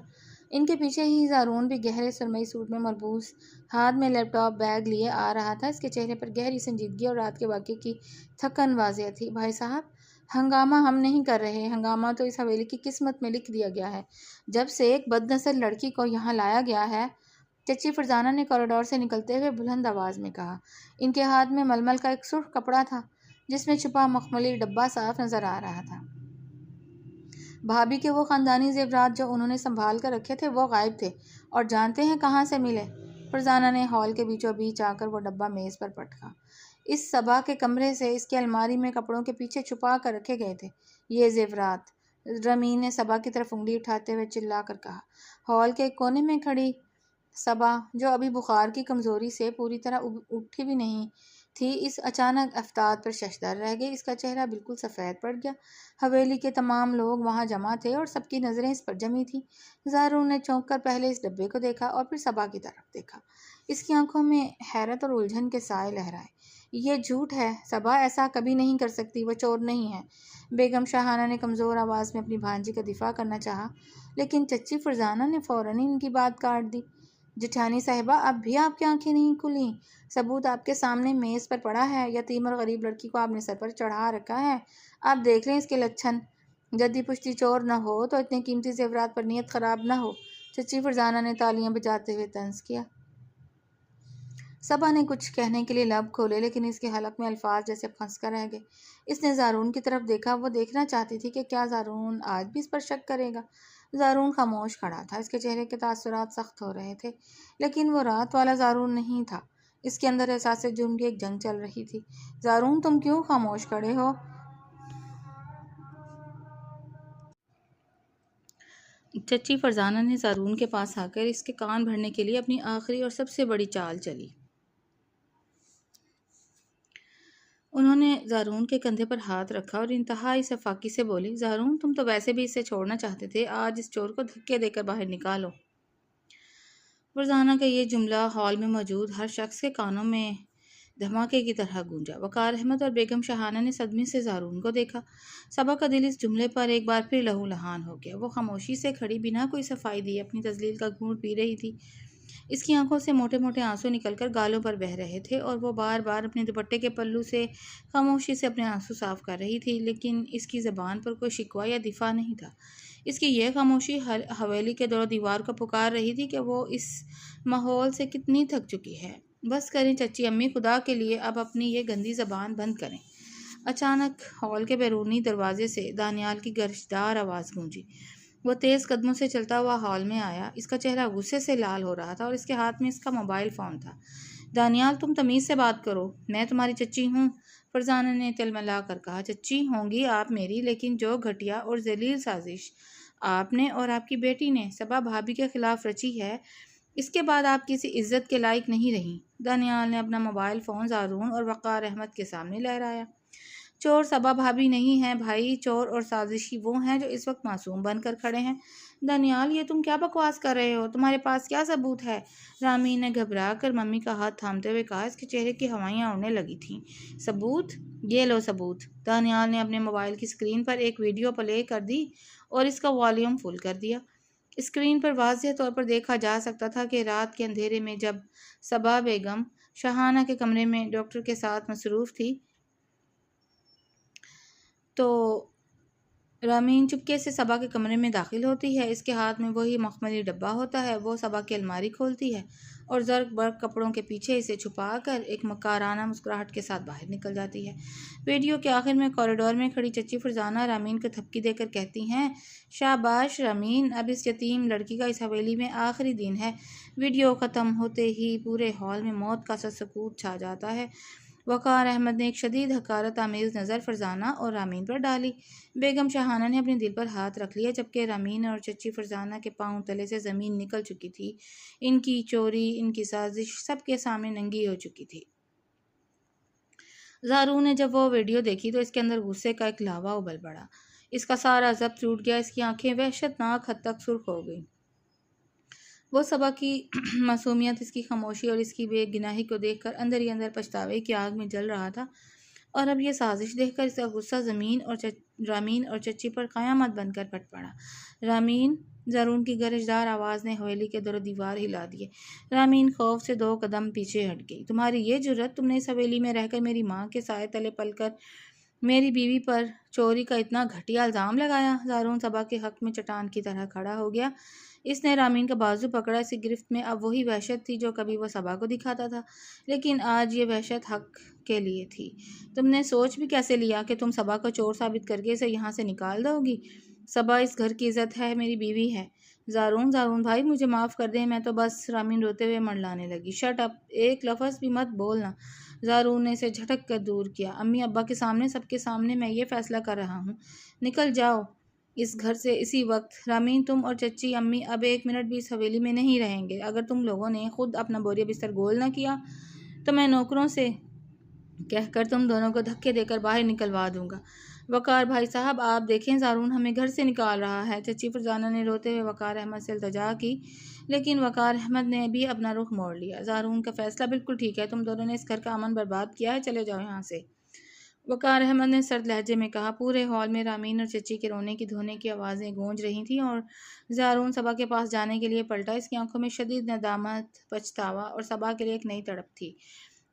ان کے پیچھے ہی زارون بھی گہرے سرمئی سوٹ میں ملبوس، ہاتھ میں لیپ ٹاپ بیگ لیے آ رہا تھا۔ اس کے چہرے پر گہری سنجیدگی اور رات کے واقعے کی تھکن واضح تھی۔ بھائی صاحب، ہنگامہ ہم نہیں کر رہے، ہنگامہ تو اس حویلی کی قسمت میں لکھ دیا گیا ہے۔ جب سے ایک بدنسل لڑکی کو یہاں لایا گیا ہے، چچی فرزانہ نے کوریڈور سے نکلتے ہوئے بلند آواز میں کہا۔ ان کے ہاتھ میں ململ کا ایک سرخ کپڑا تھا، جس میں چھپا مخملی ڈبہ صاف نظر آ رہا تھا۔ بھابھی کے وہ خاندانی زیورات جو انہوں نے سنبھال کر رکھے تھے، وہ غائب تھے، اور جانتے ہیں کہاں سے ملے؟ فرزانہ نے ہال کے بیچوں بیچ آ کر وہ ڈبہ میز پر پٹکا۔ اس صبا کے کمرے سے اس کی الماری میں کپڑوں کے پیچھے چھپا کر رکھے گئے تھے یہ زیورات۔ رمین نے صبا کی طرف انگلی اٹھاتے ہوئے چلا کر کہا۔ ہال کے ایک کونے میں کھڑی صبا، جو ابھی بخار کی کمزوری سے پوری طرح اٹھی بھی نہیں تھی، اس اچانک افتاد پر ششدر رہ گئی۔ اس کا چہرہ بالکل سفید پڑ گیا۔ حویلی کے تمام لوگ وہاں جمع تھے اور سب کی نظریں اس پر جمی تھیں۔ زارون نے چونک کر پہلے اس ڈبے کو دیکھا اور پھر صبا کی طرف دیکھا۔ اس کی آنکھوں میں حیرت اور الجھن کے سائے لہرائے۔ یہ جھوٹ ہے، صبا ایسا کبھی نہیں کر سکتی، وہ چور نہیں ہے۔ بیگم شاہانہ نے کمزور آواز میں اپنی بھانجی کا دفاع کرنا چاہا، لیکن چچی فرزانہ نے فوراً ان کی بات کاٹ دی۔ جٹھانی صاحبہ، اب بھی آپ کی آنکھیں نہیں کھلیں؟ ثبوت آپ کے سامنے میز پر پڑا ہے۔ یتیم اور غریب لڑکی کو آپ نے سر پر چڑھا رکھا ہے۔ آپ دیکھ لیں اس کے لچھن۔ جدی پشتی چور نہ ہو تو اتنے قیمتی زیورات پر نیت خراب نہ ہو۔ چچی فرزانہ نے تالیاں بجاتے ہوئے طنز کیا۔ صبا نے کچھ کہنے کے لیے لب کھولے، لیکن اس کے حلق میں الفاظ جیسے پھنس کر رہ گئے۔ اس نے زارون کی طرف دیکھا۔ وہ دیکھنا چاہتی تھی کہ کیا زارون آج بھی اس پر شک کرے گا۔ زارون خاموش کھڑا تھا۔ اس کے چہرے کے تاثرات سخت ہو رہے تھے، لیکن وہ رات والا زارون نہیں تھا۔ اس کے اندر احساس جرم کی ایک جنگ چل رہی تھی۔ زارون، تم کیوں خاموش کھڑے ہو؟ چچی فرزانہ نے زارون کے پاس آ کر اس کے کان بھرنے کے لیے اپنی آخری اور سب سے بڑی چال چلی۔ انہوں نے زارون کے کندھے پر ہاتھ رکھا اور انتہائی سفاکی سے بولی، زارون، تم تو ویسے بھی اسے چھوڑنا چاہتے تھے، آج اس چور کو دھکے دے کر باہر نکالو۔ فرزانہ کا یہ جملہ ہال میں موجود ہر شخص کے کانوں میں دھماکے کی طرح گونجا۔ وقار احمد اور بیگم شاہانہ نے صدمے سے زارون کو دیکھا۔ صبا کا دل اس جملے پر ایک بار پھر لہو لہان ہو گیا۔ وہ خاموشی سے کھڑی، بنا کوئی صفائی دیے اپنی تذلیل کا گھونٹ پی رہی تھی۔ اس کی آنکھوں سے موٹے موٹے آنسو نکل کر گالوں پر بہہ رہے تھے، اور وہ بار بار اپنے دوپٹے کے پلو سے خاموشی سے اپنے آنسو صاف کر رہی تھی، لیکن اس کی زبان پر کوئی شکوہ یا دفاع نہیں تھا۔ اس کی یہ خاموشی حویلی کے دور و دیوار کو پکار رہی تھی کہ وہ اس ماحول سے کتنی تھک چکی ہے۔ بس کریں چچی امی، خدا کے لیے اب اپنی یہ گندی زبان بند کریں۔ اچانک ہال کے بیرونی دروازے سے دانیال کی گرجدار آواز گونجی۔ وہ تیز قدموں سے چلتا ہوا ہال میں آیا۔ اس کا چہرہ غصے سے لال ہو رہا تھا اور اس کے ہاتھ میں اس کا موبائل فون تھا۔ دانیال، تم تمیز سے بات کرو، میں تمہاری چچی ہوں، فرزانہ نے تلملا کر کہا۔ چچی ہوں گی آپ میری، لیکن جو گھٹیا اور ذلیل سازش آپ نے اور آپ کی بیٹی نے صبا بھابی کے خلاف رچی ہے، اس کے بعد آپ کسی عزت کے لائق نہیں رہیں۔ دانیال نے اپنا موبائل فون زارون اور وقار احمد کے سامنے لہرایا۔ چور صبا بھابی نہیں ہیں بھائی، چور اور سازشی وہ ہیں جو اس وقت معصوم بن کر کھڑے ہیں۔ دانیال، یہ تم کیا بکواس کر رہے ہو؟ تمہارے پاس کیا ثبوت ہے؟ رامین نے گھبرا کر ممی کا ہاتھ تھامتے ہوئے کہا۔ اس کے چہرے کی ہوائیاں اڑنے لگی تھیں۔ ثبوت؟ یہ لو ثبوت۔ دانیال نے اپنے موبائل کی اسکرین پر ایک ویڈیو پلے کر دی اور اس کا والیوم فل کر دیا۔ اسکرین پر واضح طور پر دیکھا جا سکتا تھا کہ رات کے اندھیرے میں جب صبا بیگم شاہانہ کے کمرے میں ڈاکٹر کے ساتھ مصروف تھی تو رامین چپکے سے صبا کے کمرے میں داخل ہوتی ہے۔ اس کے ہاتھ میں وہی مخملی ڈبہ ہوتا ہے۔ وہ صبا کی الماری کھولتی ہے اور زرق برق کپڑوں کے پیچھے اسے چھپا کر ایک مکارانہ مسکراہٹ کے ساتھ باہر نکل جاتی ہے۔ ویڈیو کے آخر میں کوریڈور میں کھڑی چچی فرزانہ رامین کو تھپکی دے کر کہتی ہیں، شاباش رامین، اب اس یتیم لڑکی کا اس حویلی میں آخری دن ہے۔ ویڈیو ختم ہوتے ہی پورے ہال میں موت کا سا سکوت چھا جاتا ہے۔ وقار احمد نے ایک شدید حقارت آمیز نظر فرزانہ اور رامین پر ڈالی۔ بیگم شاہانہ نے اپنے دل پر ہاتھ رکھ لیا، جبکہ رامین اور چچی فرزانہ کے پاؤں تلے سے زمین نکل چکی تھی۔ ان کی چوری، ان کی سازش سب کے سامنے ننگی ہو چکی تھی۔ زارو نے جب وہ ویڈیو دیکھی تو اس کے اندر غصے کا ایک لاوا ابل پڑا۔ اس کا سارا ضبط ٹوٹ گیا۔ اس کی آنکھیں وحشت ناک حد تک سرخ ہو گئیں۔ وہ صبا کی معصومیت، اس کی خاموشی اور اس کی بے گناہی کو دیکھ کر اندر ہی اندر پچھتاوے کی آگ میں جل رہا تھا، اور اب یہ سازش دیکھ کر اس کا غصہ رامین اور چچی پر قیامت بن کر پھٹ پڑا۔ رامین! زارون کی گرجدار آواز نے حویلی کے در و دیوار ہلا دیے۔ رامین خوف سے 2 قدم پیچھے ہٹ گئی۔ تمہاری یہ جرأت! تم نے اس حویلی میں رہ کر میری ماں کے سائے تلے پل کر میری بیوی پر چوری کا اتنا گھٹیا الزام لگایا۔ زارون صبا کے حق میں چٹان کی طرح کھڑا ہو گیا۔ اس نے رامین کا بازو پکڑا۔ اس کی گرفت میں اب وہی وحشت تھی جو کبھی وہ صبا کو دکھاتا تھا، لیکن آج یہ وحشت حق کے لیے تھی۔ تم نے سوچ بھی کیسے لیا کہ تم صبا کو چور ثابت کر کے اسے یہاں سے نکال دو گی؟ صبا اس گھر کی عزت ہے، میری بیوی ہے۔ زارون بھائی، مجھے معاف کر دیں، میں تو بس… رامین روتے ہوئے منڈلانے لگی۔ Shut up! ایک لفظ بھی مت بولنا۔ زارون نے اسے جھٹک کر دور کیا۔ امی ابا کے سامنے، سب کے سامنے میں یہ فیصلہ کر رہا ہوں، نکل جاؤ اس گھر سے اسی وقت۔ رامین، تم اور چچی امی اب 1 منٹ بھی اس حویلی میں نہیں رہیں گے۔ اگر تم لوگوں نے خود اپنا بوریا بستر گول نہ کیا تو میں نوکروں سے کہہ کر تم دونوں کو دھکے دے کر باہر نکلوا دوں گا۔ وقار بھائی صاحب، آپ دیکھیں، زارون ہمیں گھر سے نکال رہا ہے۔ چچی فرزانہ نے روتے ہوئے وقار احمد سے التجا کی، لیکن وقار احمد نے بھی اپنا رخ موڑ لیا۔ زارون کا فیصلہ بالکل ٹھیک ہے، تم دونوں نے اس گھر کا امن برباد کیا ہے، چلے جاؤ یہاں سے، وقار احمد نے سرد لہجے میں کہا۔ پورے ہال میں رامین اور چچی کے رونے کی دھونے کی آوازیں گونج رہی تھیں اور زارون صبا کے پاس جانے کے لیے پلٹا۔ اس کی آنکھوں میں شدید ندامت، پچھتاوا اور صبا کے لیے ایک نئی تڑپ تھی۔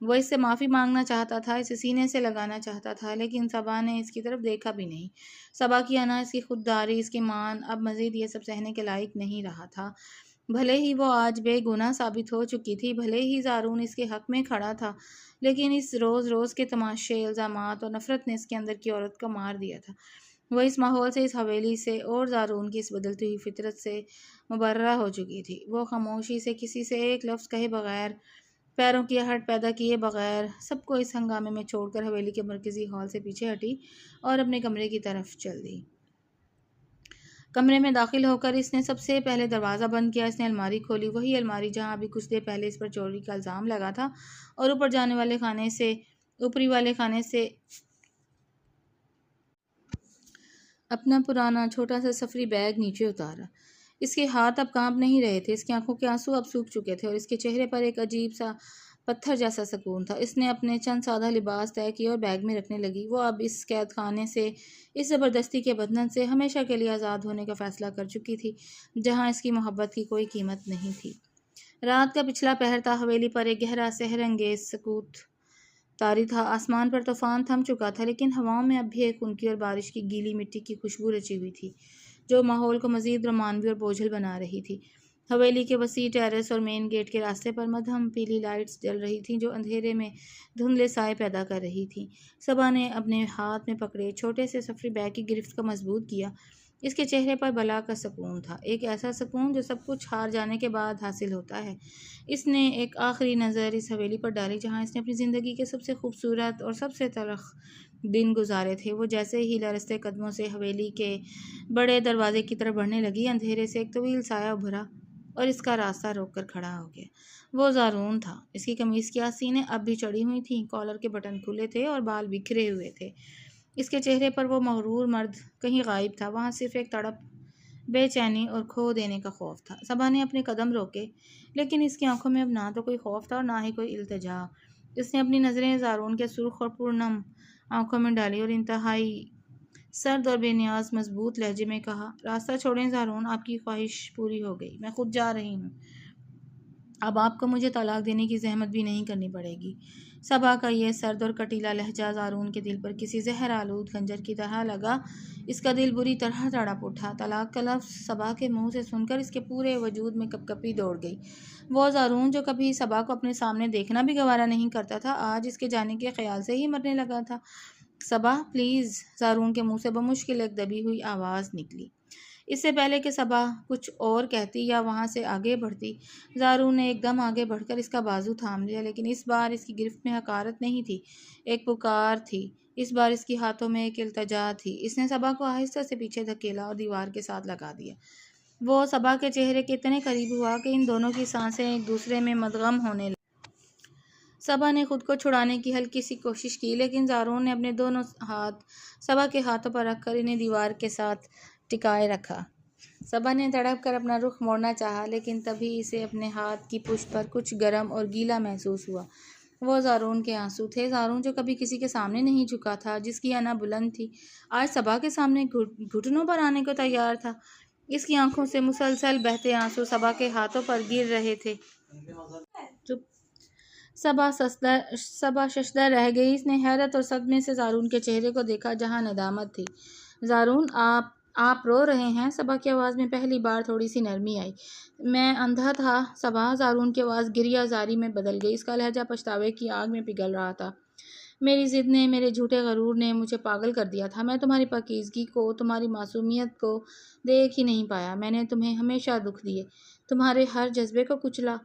وہ اس سے معافی مانگنا چاہتا تھا، اسے سینے سے لگانا چاہتا تھا، لیکن صبا نے اس کی طرف دیکھا بھی نہیں۔ صبا کی انا، اس کی خودداری، اس کی مان اب مزید یہ سب سہنے کے لائق نہیں رہا تھا۔ بھلے ہی وہ آج بے گناہ ثابت ہو چکی تھی، بھلے ہی زارون اس کے حق میں کھڑا تھا، لیکن اس روز روز کے تماشے، الزامات اور نفرت نے اس کے اندر کی عورت کو مار دیا تھا۔ وہ اس ماحول سے، اس حویلی سے اور زارون کی اس بدلتی ہوئی فطرت سے مبرہ ہو چکی تھی۔ وہ خاموشی سے، کسی سے ایک لفظ کہے بغیر، پیروں کی آہٹ پیدا کیے بغیر، سب کو اس ہنگامے میں چھوڑ کر حویلی کے مرکزی ہال سے پیچھے ہٹی اور اپنے کمرے کی طرف چل دی۔ کمرے میں داخل ہو کر اس نے سب سے پہلے دروازہ بند کیا۔ اس نے الماری کھولی، وہی الماری جہاں ابھی کچھ دیر پہلے اس پر چوری کا الزام لگا تھا، اور اوپری والے خانے سے اپنا پرانا چھوٹا سا سفری بیگ نیچے اتارا۔ اس کے ہاتھ اب کانپ نہیں رہے تھے، اس کی آنکھوں کے آنسو اب سوکھ چکے تھے، اور اس کے چہرے پر ایک عجیب سا پتھر جیسا سکون تھا۔ اس نے اپنے چند سادہ لباس طے کیے اور بیگ میں رکھنے لگی۔ وہ اب اس قید خانے سے، اس زبردستی کے بندھن سے ہمیشہ کے لیے آزاد ہونے کا فیصلہ کر چکی تھی، جہاں اس کی محبت کی کوئی قیمت نہیں تھی۔ رات کا پچھلا پہر تھا۔ حویلی پر ایک گہرا سحر انگیز سکوت طاری تھا۔ آسمان پر طوفان تھم چکا تھا، لیکن ہواؤں میں اب بھی ایک خنکی اور بارش کی گیلی مٹی کی خوشبو رچی ہوئی تھی۔ جو ماحول کو مزید رومانوی اور بوجھل بنا رہی تھی۔ حویلی کے وسیع ٹیرس اور مین گیٹ کے راستے پر مدھم پیلی لائٹس جل رہی تھیں جو اندھیرے میں دھندلے سائے پیدا کر رہی تھیں۔ صبا نے اپنے ہاتھ میں پکڑے چھوٹے سے سفری بیگ کی گرفت کو مضبوط کیا۔ اس کے چہرے پر بلا کا سکون تھا، ایک ایسا سکون جو سب کچھ ہار جانے کے بعد حاصل ہوتا ہے۔ اس نے ایک آخری نظر اس حویلی پر ڈالی جہاں اس نے اپنی زندگی کے سب سے خوبصورت اور سب سے تلخ دن گزارے تھے۔ وہ جیسے ہی لرزتے قدموں سے حویلی کے بڑے دروازے کی طرف بڑھنے لگی، اندھیرے سے ایک طویل سایہ ابھرا اور اس کا راستہ روک کر کھڑا ہو گیا۔ وہ زارون تھا۔ اس کی قمیص کی آستینیں اب بھی چڑھی ہوئی تھیں، کالر کے بٹن کھلے تھے اور بال بکھرے ہوئے تھے۔ اس کے چہرے پر وہ مغرور مرد کہیں غائب تھا، وہاں صرف ایک تڑپ، بے چینی اور کھو دینے کا خوف تھا۔ صبا نے اپنے قدم روکے، لیکن اس کی آنکھوں میں اب نہ تو کوئی خوف تھا اور نہ ہی کوئی التجا۔ اس نے اپنی نظریں زارون کے سرخ اور پرنم آنکھوں میں ڈالی اور انتہائی سرد اور بے نیاز مضبوط لہجے میں کہا، راستہ چھوڑیں زارون، آپ کی خواہش پوری ہو گئی، میں خود جا رہی ہوں۔ اب آپ کو مجھے طلاق دینے کی زحمت بھی نہیں کرنی پڑے گی۔ صبا کا یہ سرد اور کٹیلا لہجہ زارون کے دل پر کسی زہر آلود خنجر کی طرح لگا۔ اس کا دل بری طرح تڑپ اٹھا۔ طلاق کا لفظ صبا کے منہ سے سن کر اس کے پورے وجود میں کپکپی دوڑ گئی۔ وہ زارون جو کبھی صبا کو اپنے سامنے دیکھنا بھی گوارا نہیں کرتا تھا، آج اس کے جانے کے خیال سے ہی مرنے لگا تھا۔ صبا پلیز، زارون کے منہ سے بمشکل ایک دبی ہوئی آواز نکلی۔ اس سے پہلے کہ صبا کچھ اور کہتی یا وہاں سے آگے بڑھتی، زارون نے ایک دم آگے بڑھ کر اس کا بازو تھام لیا، لیکن اس بار اس کی گرفت میں حقارت نہیں تھی، ایک پکار تھی۔ اس بار اس کی ہاتھوں میں ایک التجا تھی۔ اس نے صبا کو آہستہ سے پیچھے دھکیلا اور دیوار کے ساتھ لگا دیا۔ وہ صبا کے چہرے کے اتنے قریب ہوا کہ ان دونوں کی سانسیں ایک دوسرے میں مدغم ہونے لگیں۔ صبا نے خود کو چھڑانے کی ہلکی سی کوشش کی، لیکن زارون نے اپنے دونوں ہاتھ صبا کے ہاتھوں پر رکھ کر انہیں دیوار کے ساتھ ٹکائے رکھا۔ صبا نے تڑپ کر اپنا رخ موڑنا چاہا، لیکن تبھی اسے اپنے ہاتھ کی پشت پر کچھ گرم اور گیلا محسوس ہوا۔ وہ زارون کے آنسو تھے۔ زارون جو کبھی کسی کے سامنے نہیں جھکا تھا، جس کی انا بلند تھی، آج صبا کے سامنے گھٹنوں پر آنے کو تیار تھا۔ اس کی آنکھوں سے مسلسل بہتے آنسو صبا کے ہاتھوں پر گر رہے تھے۔ صبا ششدر رہ گئی۔ اس نے حیرت اور صدمے سے زارون کے چہرے کو دیکھا جہاں ندامت تھی۔ زارون، آپ رو رہے ہیں؟ صبا کی آواز میں پہلی بار تھوڑی سی نرمی آئی۔ میں اندھا تھا صبا، زارون کی آواز گریہ زاری میں بدل گئی۔ اس کا لہجہ پچھتاوے کی آگ میں پگھل رہا تھا۔ میری ضد نے، میرے جھوٹے غرور نے مجھے پاگل کر دیا تھا۔ میں تمہاری پاکیزگی کو، تمہاری معصومیت کو دیکھ ہی نہیں پایا۔ میں نے تمہیں ہمیشہ دکھ دیے، تمہارے ہر جذبے کو کچلا،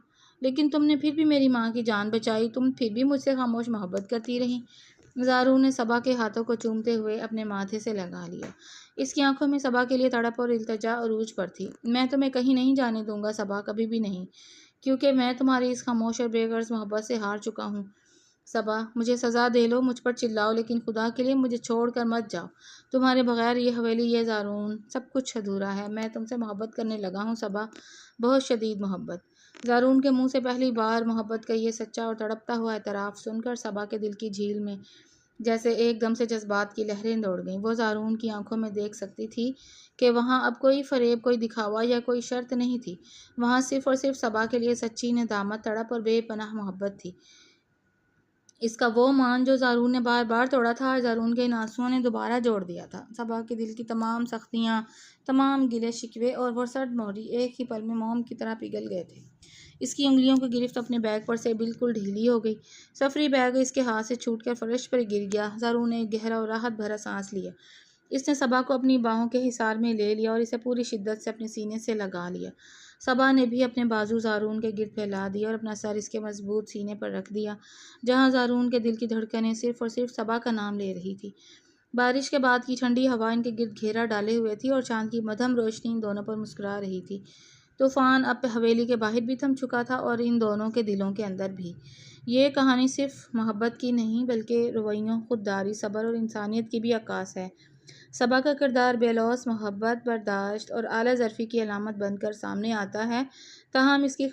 لیکن تم نے پھر بھی میری ماں کی جان بچائی، تم پھر بھی مجھ سے خاموش محبت کرتی رہیں۔ زارون نے صبا کے ہاتھوں کو چومتے ہوئے اپنے ماتھے سے لگا لیا۔ اس کی آنکھوں میں صبا کے لیے تڑپ اور التجا عروج پر تھی۔ میں تمہیں کہیں نہیں جانے دوں گا صبا، کبھی بھی نہیں، کیونکہ میں تمہاری اس خاموش اور بے غرض محبت سے ہار چکا ہوں۔ صبا، مجھے سزا دے لو، مجھ پر چلاؤ، لیکن خدا کے لیے مجھے چھوڑ کر مت جاؤ۔ تمہارے بغیر یہ حویلی، یہ زارون، سب کچھ ادھورا ہے۔ میں تم سے محبت کرنے لگا ہوں صبا، بہت شدید محبت۔ زارون کے منہ سے پہلی بار محبت کا یہ سچا اور تڑپتا ہوا اعتراف سن کر صبا کے دل کی جھیل میں جیسے ایک دم سے جذبات کی لہریں دوڑ گئیں۔ وہ زارون کی آنکھوں میں دیکھ سکتی تھی کہ وہاں اب کوئی فریب، کوئی دکھاوا یا کوئی شرط نہیں تھی۔ وہاں صرف اور صرف صبا کے لیے سچی ندامت، تڑپ اور بے پناہ محبت تھی۔ اس کا وہ مان جو زارون نے بار بار توڑا تھا، اور زارون کے ان آنسوؤں نے دوبارہ جوڑ دیا تھا۔ صبا کے دل کی تمام سختیاں، تمام گلے شکوے اور وہ سرد مہری ایک ہی پل میں موم کی طرح پگھل گئے تھے۔ اس کی انگلیوں کی گرفت اپنے بیگ پر سے بالکل ڈھیلی ہو گئی۔ سفری بیگ اس کے ہاتھ سے چھوٹ کر فرش پر گر گیا۔ زارون نے ایک گہرا اور راحت بھرا سانس لیا۔ اس نے صبا کو اپنی باہوں کے حصار میں لے لیا اور اسے پوری شدت سے اپنے سینے سے لگا لیا۔ صبا نے بھی اپنے بازو زارون کے گرد پھیلا دیے اور اپنا سر اس کے مضبوط سینے پر رکھ دیا، جہاں زارون کے دل کی دھڑکنیں صرف اور صرف صبا کا نام لے رہی تھی۔ بارش کے بعد کی ٹھنڈی ہوا ان کے گرد گھیرا ڈالے ہوئے تھی اور چاند کی مدھم روشنی ان دونوں پر مسکرا رہی تھی۔ طوفان اب حویلی کے باہر بھی تھم چکا تھا اور ان دونوں کے دلوں کے اندر بھی۔ یہ کہانی صرف محبت کی نہیں بلکہ رویوں، خودداری، صبر اور انسانیت کی بھی عکاس ہے۔ صبا کا کردار بے لوث محبت، برداشت اور اعلیٰ ظرفی کی علامت بن کر سامنے آتا ہے، تاہم اس کی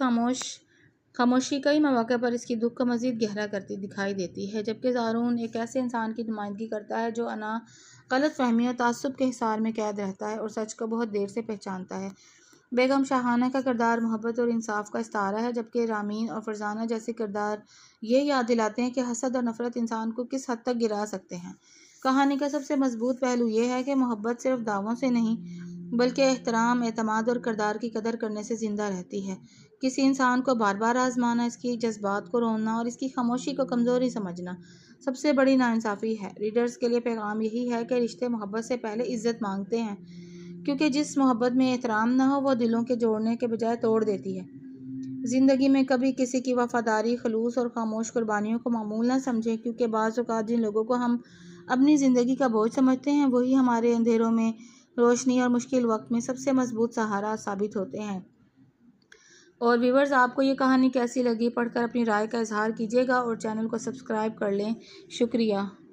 خاموشی کئی مواقع پر اس کی دکھ کو مزید گہرا کرتی دکھائی دیتی ہے۔ جبکہ زارون ایک ایسے انسان کی نمائندگی کرتا ہے جو انا، غلط فہمی اور تعصب کے حصار میں قید رہتا ہے اور سچ کو بہت دیر سے پہچانتا ہے۔ بیگم شاہانہ کا کردار محبت اور انصاف کا استعارہ ہے، جبکہ رامین اور فرزانہ جیسے کردار یہ یاد دلاتے ہیں کہ حسد اور نفرت انسان کو کس حد تک گرا سکتے ہیں۔ کہانی کا سب سے مضبوط پہلو یہ ہے کہ محبت صرف دعووں سے نہیں بلکہ احترام، اعتماد اور کردار کی قدر کرنے سے زندہ رہتی ہے۔ کسی انسان کو بار بار آزمانا، اس کی جذبات کو روننا اور اس کی خاموشی کو کمزوری سمجھنا سب سے بڑی ناانصافی ہے۔ ریڈرز کے لیے پیغام یہی ہے کہ رشتے محبت سے پہلے عزت مانگتے ہیں، کیونکہ جس محبت میں احترام نہ ہو وہ دلوں کے جوڑنے کے بجائے توڑ دیتی ہے۔ زندگی میں کبھی کسی کی وفاداری، خلوص اور خاموش قربانیوں کو معمول نہ سمجھیں، کیونکہ بعض اوقات جن لوگوں کو ہم اپنی زندگی کا بوجھ سمجھتے ہیں وہی ہمارے اندھیروں میں روشنی اور مشکل وقت میں سب سے مضبوط سہارا ثابت ہوتے ہیں۔ اور ویورز، آپ کو یہ کہانی کیسی لگی؟ پڑھ کر اپنی رائے کا اظہار کیجیے گا اور چینل کو سبسکرائب کر لیں۔ شکریہ۔